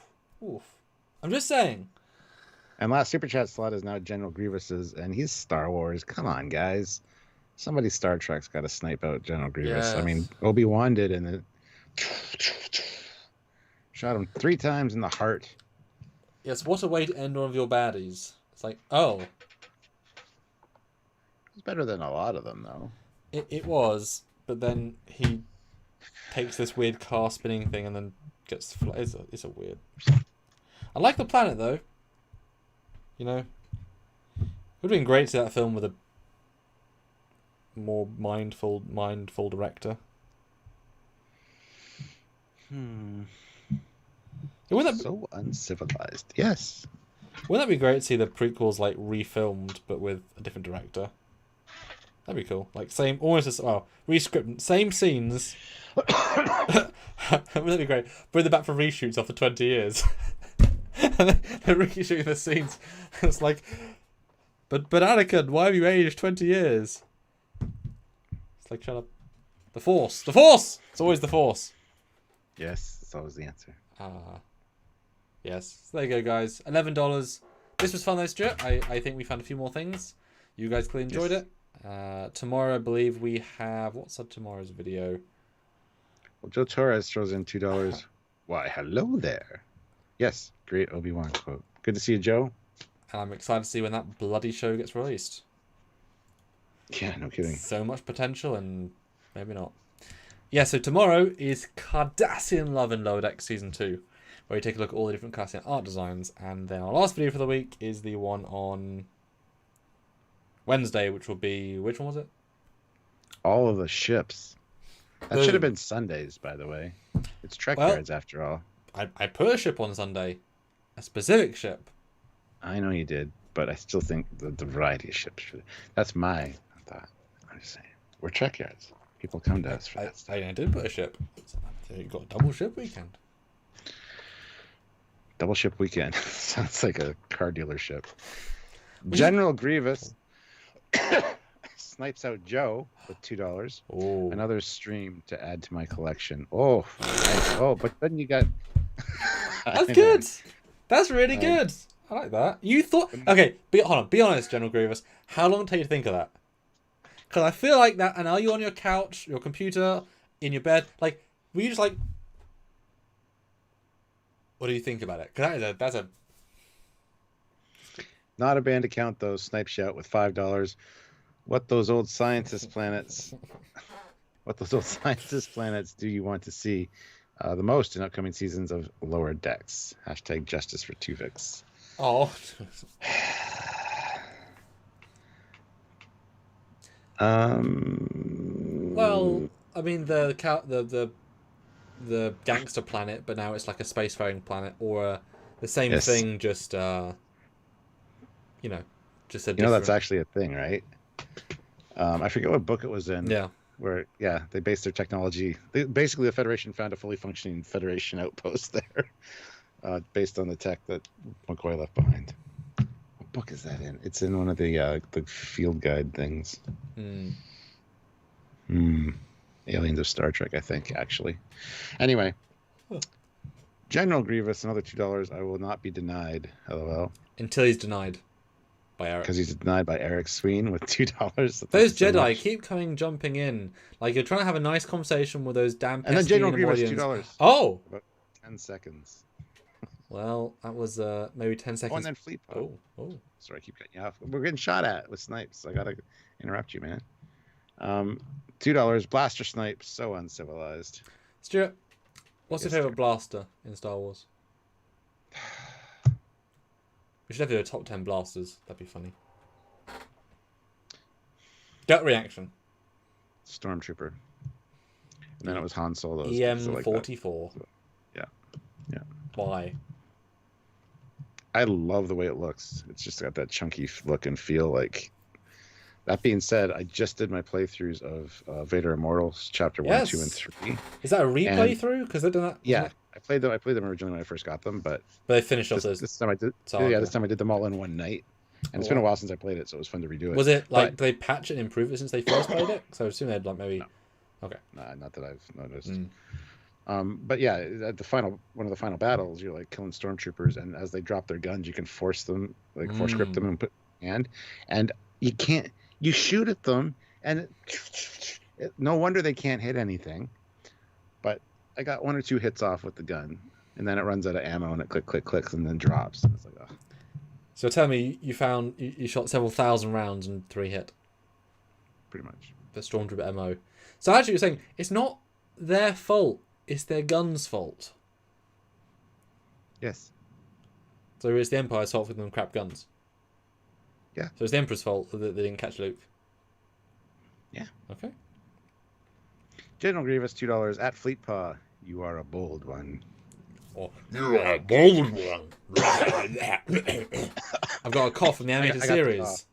I'm just saying. And last Super Chat slot is now General Grievous's, and he's Star Wars. Come on, guys. Somebody Star Trek's got to snipe out General Grievous. Yes. I mean, Obi-Wan did, and it shot him 3 times in the heart. Yes, what a way to end one of your baddies. It's like, oh. It's better than a lot of them, though. It was, but then he takes this weird car spinning thing and then gets... It's a weird... I like the planet, though. You know? It would have been great to see that film with a more mindful director. Wouldn't that so uncivilized? Yes. Wouldn't that be great to see the prequels like refilmed but with a different director? That'd be cool. Like rescript, same scenes. Wouldn't that be great? Bring them back for reshoots after 20 years. And they're reshooting the scenes. It's like, but Anakin, why have you aged 20 years? It's like, shut up. The Force. It's always the Force. Yes, it's always the answer. Yes. So there you go, guys. $11. This was fun though, Stuart. I think we found a few more things. You guys clearly enjoyed it. Tomorrow, I believe we have... What's up tomorrow's video? Well, Joe Torres throws in $2. Why, hello there. Yes, great Obi-Wan quote. Good to see you, Joe. And I'm excited to see when that bloody show gets released. Yeah, no kidding. So much potential and maybe not. Yeah, so tomorrow is Cardassian Love in Lower Decks Season 2, where we take a look at all the different Cardassian art designs. And then our last video for the week is the one on Wednesday, which will be... Which one was it? All of the ships. That should have been Sundays, by the way. It's Trekyards, after all. I put a ship on Sunday. A specific ship. I know you did, but I still think the variety of ships should... That's my thought. I'm just saying. We're Trekyards. People come to us for that stuff. I did put a ship. You got a double ship weekend. Double ship weekend. Sounds like a car dealership. General Grievous snipes out Joe with $2. Oh. Another stream to add to my collection. Oh, nice. Oh, but then you got... That's good. That's really good. I like that. You thought... Okay, hold on. Be honest, General Grievous. How long did it take you to think of that? Because I feel like that... And are you on your couch, your computer, in your bed? Like, were you just like... What do you think about it? Because that's a... Not a band account, though. Snipe shout with $5. What those old scientist planets... What little scientist planets do you want to see the most in upcoming seasons of Lower Decks? Hashtag justice for Tuvix. Oh. Well, I mean the gangster planet, but now it's like a spacefaring planet, or the same Yes. thing, just just a different. That's actually a thing, right? I forget what book it was in. Yeah. Where they based their technology. Basically, the Federation found a fully functioning Federation outpost there, based on the tech that McCoy left behind. What book is that in? It's in one of the field guide things. Aliens of Star Trek, I think, actually. Anyway, General Grievous, another $2. I will not be denied. LOL. Until he's denied by Eric. Because he's denied by Eric Sween with $2. Those Jedi keep jumping in. Like, you're trying to have a nice conversation with those damn. And then General Grievous, $2. Oh. About 10 seconds. Well, that was maybe 10 seconds. Oh, and then Fleet Pod. Oh. Sorry, I keep cutting you off. We're getting shot at with snipes. I gotta interrupt you, man. $2. Blaster snipes. So uncivilized. Stuart, what's your favorite blaster in Star Wars? We should have the top 10 blasters. That'd be funny. Gut reaction. Stormtrooper. And then it was Han Solo's. EM44. Yeah. Why? I love the way it looks. It's just got that chunky look and feel. Like, that being said, I just did my playthroughs of Vader Immortals Chapter 1, 2, and 3. Is that a replay through? Because they've done that. Yeah, I played them originally when I first got them, but they finished off those. This time I did. This time I did them all in one night, and it's been a while since I played it, so it was fun to redo it. Was it like, did they patch it and improve it since they first played it? So I assume they'd maybe. No. Okay. Nah, not that I've noticed. But yeah, at one of the final battles, you're like killing stormtroopers, and as they drop their guns, you can force grip them and put hand, and you shoot at them, and no wonder they can't hit anything. But I got 1 or 2 hits off with the gun, and then it runs out of ammo, and it clicks, and then drops. And it's like, oh. So tell me, you shot several thousand rounds and 3 hit. Pretty much. The stormtrooper MO. So actually, you're saying it's not their fault. It's their gun's fault. Yes. So it's the Empire's fault for them crap guns. Yeah. So it's the Emperor's fault that they didn't catch Luke. Yeah. Okay. General Grievous, $2 at Fleet Paw. You are a bold one. Oh, you are a bold one. I've got a cough from the animated series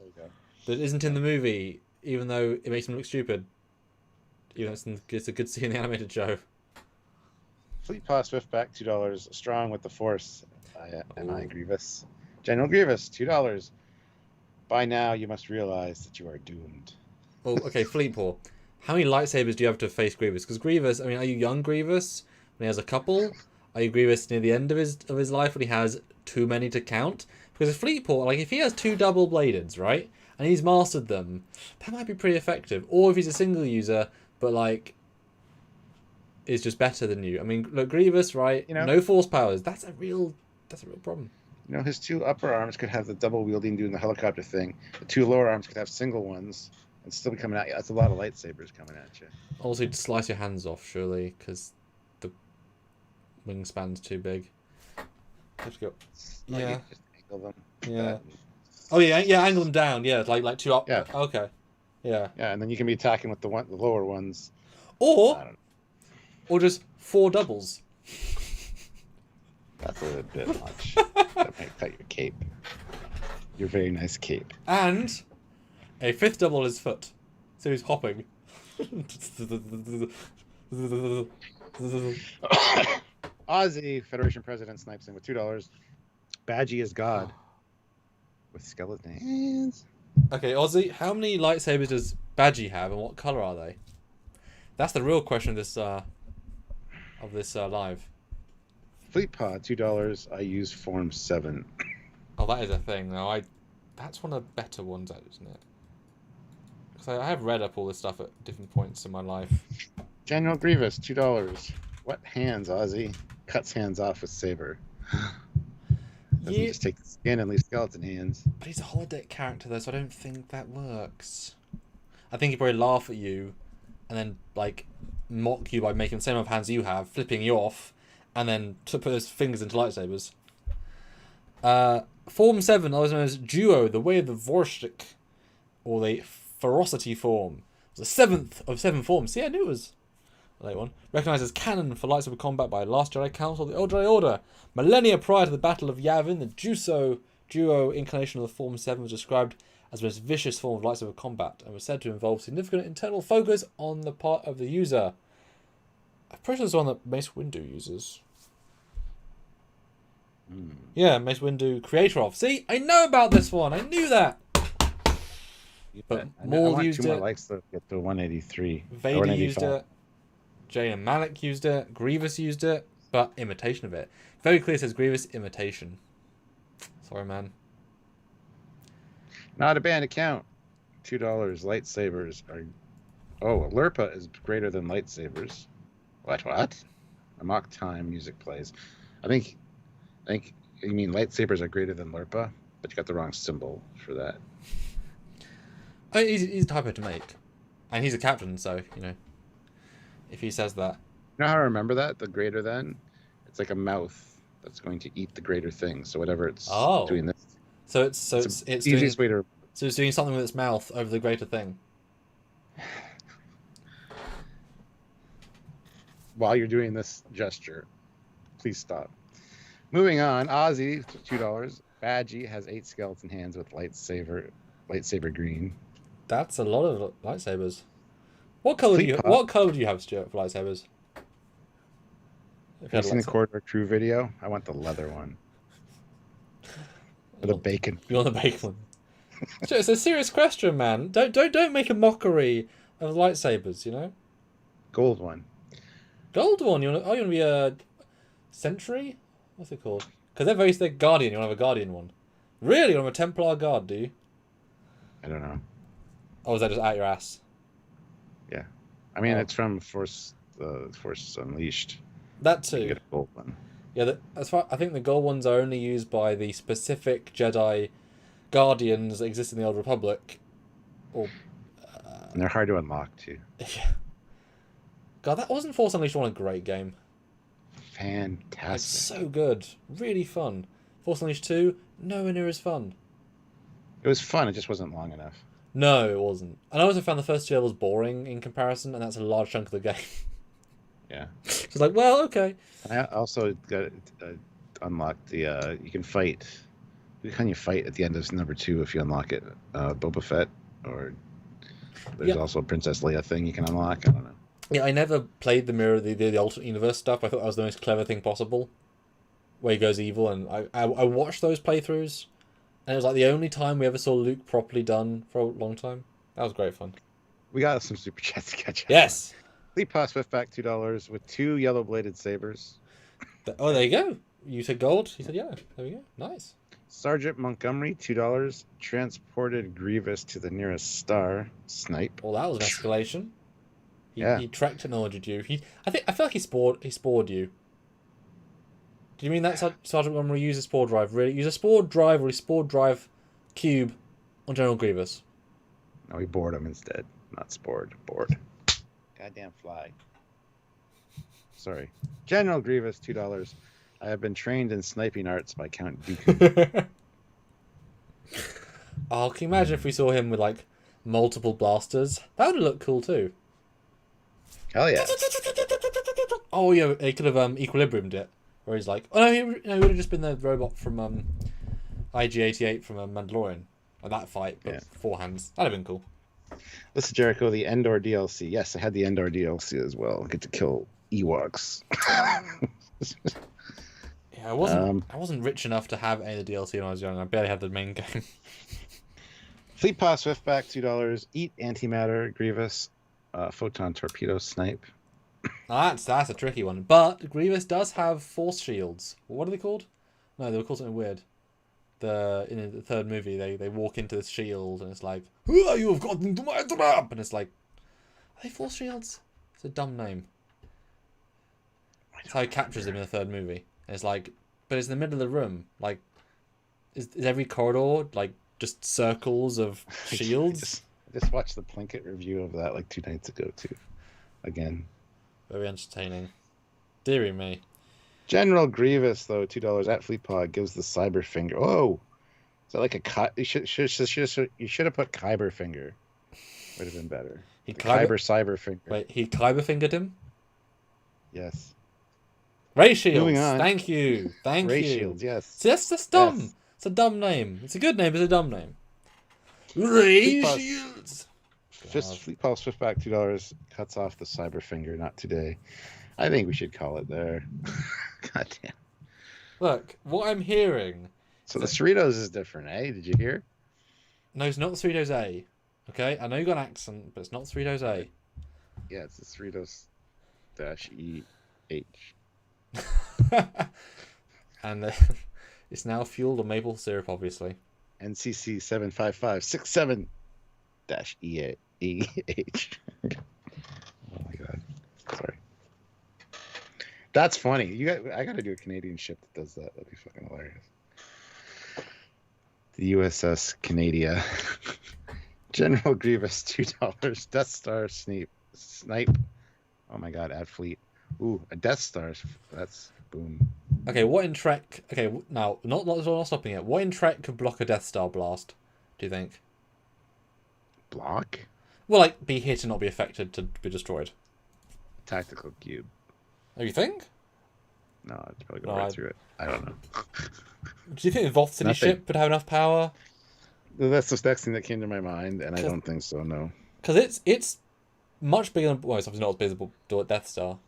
that isn't in the movie, even though it makes him look stupid. Even though it's a good scene in the animated show. Fleet Paw Swiftback, $2. Strong with the Force. I Grievous. General Grievous, $2. By now, you must realize that you are doomed. Well, okay, Fleet Paw. How many lightsabers do you have to face Grievous? Because Grievous, I mean, are you young Grievous when he has a couple? Are you Grievous near the end of his life when he has too many to count? Because a Fleet Paw, like, if he has 2 double bladeds, right, and he's mastered them, that might be pretty effective. Or if he's a single user, but like is just better than you. I mean, look, Grievous, right? No force powers. That's a real problem. His 2 upper arms could have the double wielding doing the helicopter thing. The 2 lower arms could have single ones and still be coming at you. That's a lot of lightsabers coming at you. Also, you'd slice your hands off, surely, because the wingspan's too big. Let's go. Yeah. Just angle them. Yeah. Oh yeah, angle them down. Yeah, like 2 up. Yeah. Okay. Yeah. Yeah, and then you can be attacking with the lower ones. Or just 4 doubles. That's a little bit much. That might cut your cape. Your very nice cape. And a 5th double on his foot. So he's hopping. Ozzy, Federation President, snipes in with $2. Badgie is God. With skeleton hands. Okay, Ozzy, how many lightsabers does Badgie have, and what color are they? That's the real question of this live. Fleet Pod, $2. I use Form 7. Oh, that is a thing. Now, that's one of the better ones, isn't it? Because I have read up all this stuff at different points in my life. General Grievous, $2. What hands, Ozzy? Cuts hands off with saber. Doesn't just take the skin and leave skeleton hands. But he's a holodeck character, though, so I don't think that works. I think he'd probably laugh at you and then like mock you by making the same amount of hands you have, flipping you off, and then to put his fingers into lightsabers. Form 7, otherwise known as Duo, the Way of the Vorshik, or the Ferocity form. It's the 7th of 7 forms. See, I knew it was a late one. Recognised as canon for lightsaber combat by Last Jedi Council of the Old Jedi Order. Millennia prior to the Battle of Yavin, the Duo incarnation of the Form 7 was described as the most vicious form of lightsaber combat, and was said to involve significant internal focus on the part of the user. I'm pretty sure it's the one that Mace Windu uses. Yeah, Mace Windu, creator of. See, I know about this one. I knew that. But Maul used it. More likes to get to 183. Vader used it. Jay and Malik used it. Grievous used it, but imitation of it. Very clear says Grievous imitation. Sorry, man. Not a banned account. $2. Lightsabers are. Oh, Lurpa is greater than lightsabers. What? A mock time music plays. I think you mean lightsabers are greater than Lurpa, but you got the wrong symbol for that. Oh, he's a typo to make, and he's a captain, so you know. If he says that, you know how I remember that? The greater than, it's like a mouth that's going to eat the greater thing. So whatever it's doing this. So it's easiest way to. So it's doing something with its mouth over the greater thing. While you're doing this gesture, please stop. Moving on, Ozzy, $2. Badgie has 8 skeleton hands with lightsaber green. That's a lot of lightsabers. What color do you have, Stuart, for lightsabers? Have you seen the Corridor Crew video? I want the leather one. Or the bacon. You want the bacon one? So it's a serious question, man. Don't make a mockery of lightsabers, you know? Gold one. Gold one? You want to be a Sentry? What's it called? Because they're Guardian. You want to have a Guardian one. Really? You want a Templar Guard, do you? I don't know. Or is that just out your ass? Yeah. I mean, it's from Force Unleashed. That too. You get a gold one. Yeah, I think the gold ones are only used by the specific Jedi Guardians that exist in the Old Republic. And they're hard to unlock, too. Yeah. God, that wasn't Force Unleashed one a great game. Fantastic. It's so good. Really fun. Force Unleashed 2, nowhere near as fun. It was fun, it just wasn't long enough. No, it wasn't. And I also found the first 2 levels boring in comparison, and that's a large chunk of the game. Yeah. It's like, well, okay. I also got unlocked the you can fight. Can you fight at the end of number 2 if you unlock it? Boba Fett, or there's also a Princess Leia thing you can unlock. I don't know. Yeah, I never played the alternate universe stuff. I thought that was the most clever thing possible, where he goes evil, and I watched those playthroughs, and it was like the only time we ever saw Luke properly done for a long time. That was great fun. We got some super chats to catch up. Yes. Fleet Pass with back $2 with 2 yellow bladed sabers. Oh, there you go. You said gold. He said yellow. There we go. Nice. Sergeant Montgomery, $2. Transported Grievous to the nearest star. Snipe. Well, that was an escalation. He Trek technologied you. I feel like he spored you. Do you mean that Sergeant Montgomery used a spore drive? Really? Use a spore drive or a spore drive cube on General Grievous? No, he bored him instead. Not spored. Bored. Goddamn fly. Sorry. General Grievous, $2. I have been trained in sniping arts by Count Dooku. Oh, can you imagine if we saw him with like multiple blasters? That would look cool too. Hell yeah. Oh yeah, he could have equilibriumed it. Where he's like, oh no, he would have just been the robot from IG-88 from Mandalorian. Like that fight, but 4 hands. That'd have been cool. This is Jericho, the Endor DLC. Yes, I had the Endor DLC as well. I get to kill Ewoks. Yeah, I wasn't rich enough to have any of the DLC when I was young. I barely had the main game. Fleet Pass Swiftback, $2. Eat Antimatter, Grievous, Photon Torpedo Snipe. That's a tricky one. But Grievous does have force shields. What are they called? No, they were called something weird. In the third movie, they walk into this shield and it's like, you have gotten into my trap! And it's like, are they force shields? It's a dumb name. That's how he captures them in the third movie. And it's like, but it's in the middle of the room. Like, is every corridor like just circles of shields? I just watched the Plinkett review of that like 2 nights ago too. again. Very entertaining. Deary me. General Grievous, though, $2 at FleetPod gives the cyber finger. Oh, is that like a you should have put Kyber finger. Would have been better. Kyber cyber finger. Wait, he Kyber fingered him? Yes. Ray Shields. Moving on. Thank you. Ray Shields, yes. See, that's dumb. Yes. It's a dumb name. It's a good name, but it's a dumb name. Ray Shields. FleetPod Swiftback, $2 cuts off the cyber finger. Not today. I think we should call it there. God damn. Look, what I'm hearing. So the Cerritos is different, eh? Did you hear? No, it's not the Cerritos A. Okay, I know you got an accent, but it's not the Cerritos A. Yeah, it's the Cerritos -EH. And it's now fueled on maple syrup, obviously. NCC 75567-EH. Oh my god. Sorry. That's funny. I gotta do a Canadian ship that does that. That'd be fucking hilarious. The USS Canada. General Grievous, $2. Death Star Snipe. Oh my god, add fleet. Ooh, a Death Star. That's boom. Okay, what in Trek... Okay, now, not stopping it. What in Trek could block a Death Star blast, do you think? Block? Well, like, be hit and not be affected to be destroyed. Tactical cube. Oh, you think? No, it's probably go right through it. I don't know. Do you think the Voth City ship would have enough power? That's the next thing that came to my mind, and I don't think so, no. Because it's much bigger than... Well, it's obviously not as visible to Death Star.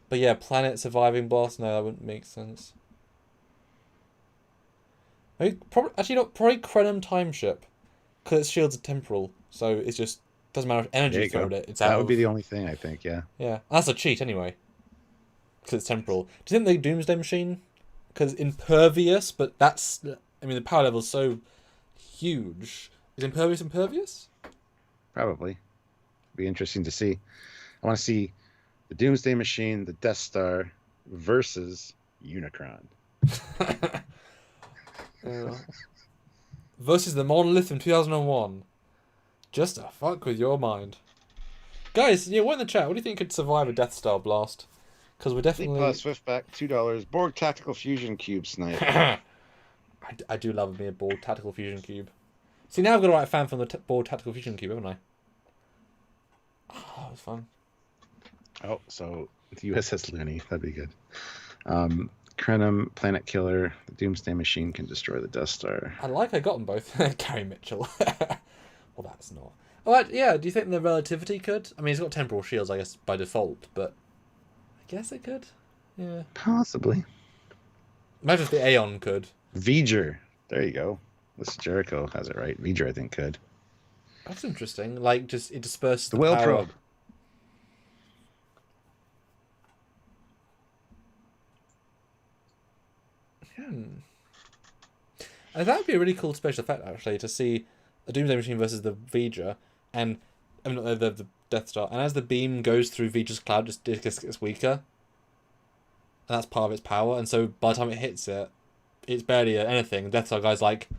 But yeah, planet surviving blast? No, that wouldn't make sense. Maybe, probably Krenim time ship. Because its shields are temporal. So it's just... Doesn't matter if energy thrown at it. It's that would be the only thing, I think, yeah. Yeah. That's a cheat, anyway. Because it's temporal. Do you think the Doomsday Machine... Because impervious, but that's... I mean, the power level is so huge. Is impervious? Probably. Be interesting to see. I want to see the Doomsday Machine, the Death Star, versus Unicron. Versus the Monolith in 2001. Just to fuck with your mind. Guys, yeah, what in the chat? What do you think could survive a Death Star blast? Because we're definitely... Swiftback, $2. Borg Tactical Fusion Cube Snipe. I do love me a Borg Tactical Fusion Cube. See, now I've got to write a fan from the Borg Tactical Fusion Cube, haven't I? Oh, that was fun. Oh, so the USS Looney. That'd be good. Krenim, Planet Killer, the Doomsday Machine can destroy the Death Star. I got them both. Gary Mitchell. Well, that's not. Alright, yeah, do you think the relativity could? I mean, it's got temporal shields, I guess, by default, but I guess it could. Yeah. Possibly. Imagine if the Aeon could. V'ger. There you go. This Jericho has it right. V'ger, I think, could. That's interesting. Like, just it disperses the Whale power. Probe. That would be a really cool special effect, actually, to see the Doomsday Machine versus the V'ger, and I mean, the Death Star, and as the beam goes through V'ger's cloud, it gets weaker, and that's part of its power. And so by the time it hits it, it's barely anything. Death Star guy's like,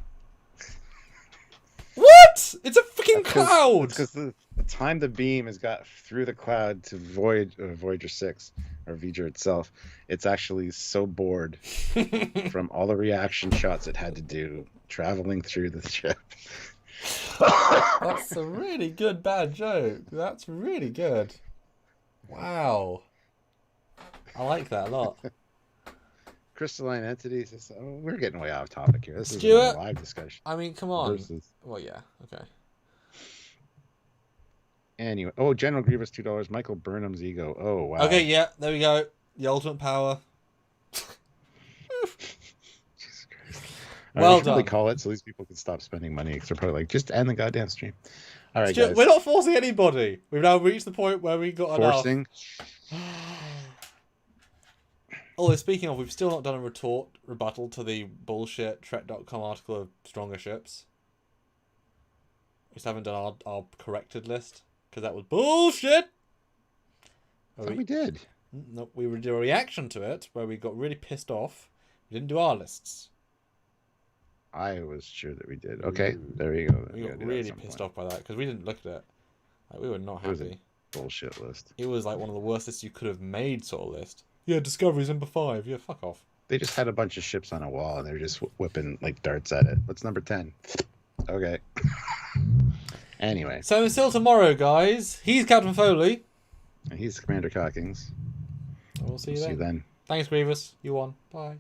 "What? It's a freaking cloud!" Because the time the beam has got through the cloud to Voyager 6 or V'ger itself, it's actually so bored from all the reaction shots it had to do traveling through the ship. That's a really good bad joke. That's really good. Wow. I like that a lot. Crystalline entities. We're getting way off topic here. This is a live discussion. I mean, come on. Well, yeah. Okay. Anyway, General Grievous, $2. Michael Burnham's ego. Oh wow. Okay, yeah, there we go. The ultimate power. Jesus Christ. Well done. Really call it so these people can stop spending money. Because they're probably like, just end the goddamn stream. All right, guys. We're not forcing anybody. We've now reached the point where we got forcing. Although, speaking of, we've still not done a rebuttal to the bullshit Trek.com article of stronger ships. We just haven't done our corrected list, because that was bullshit! We did. No, we did a reaction to it, where we got really pissed off. We didn't do our lists. I was sure that we did. Okay, there you go. We got really pissed off by that, because we didn't look at it. Like, we were not happy. bullshit list. It was like one of the worst lists you could have made, sort of list. Yeah, Discovery's number 5. Yeah, fuck off. They just had a bunch of ships on a wall and they were just whipping like darts at it. What's number 10? Okay. Anyway. So until tomorrow, guys. He's Captain Foley. And he's Commander Cockings. We'll see you See you then. then. Thanks, Grievous. You won. Bye.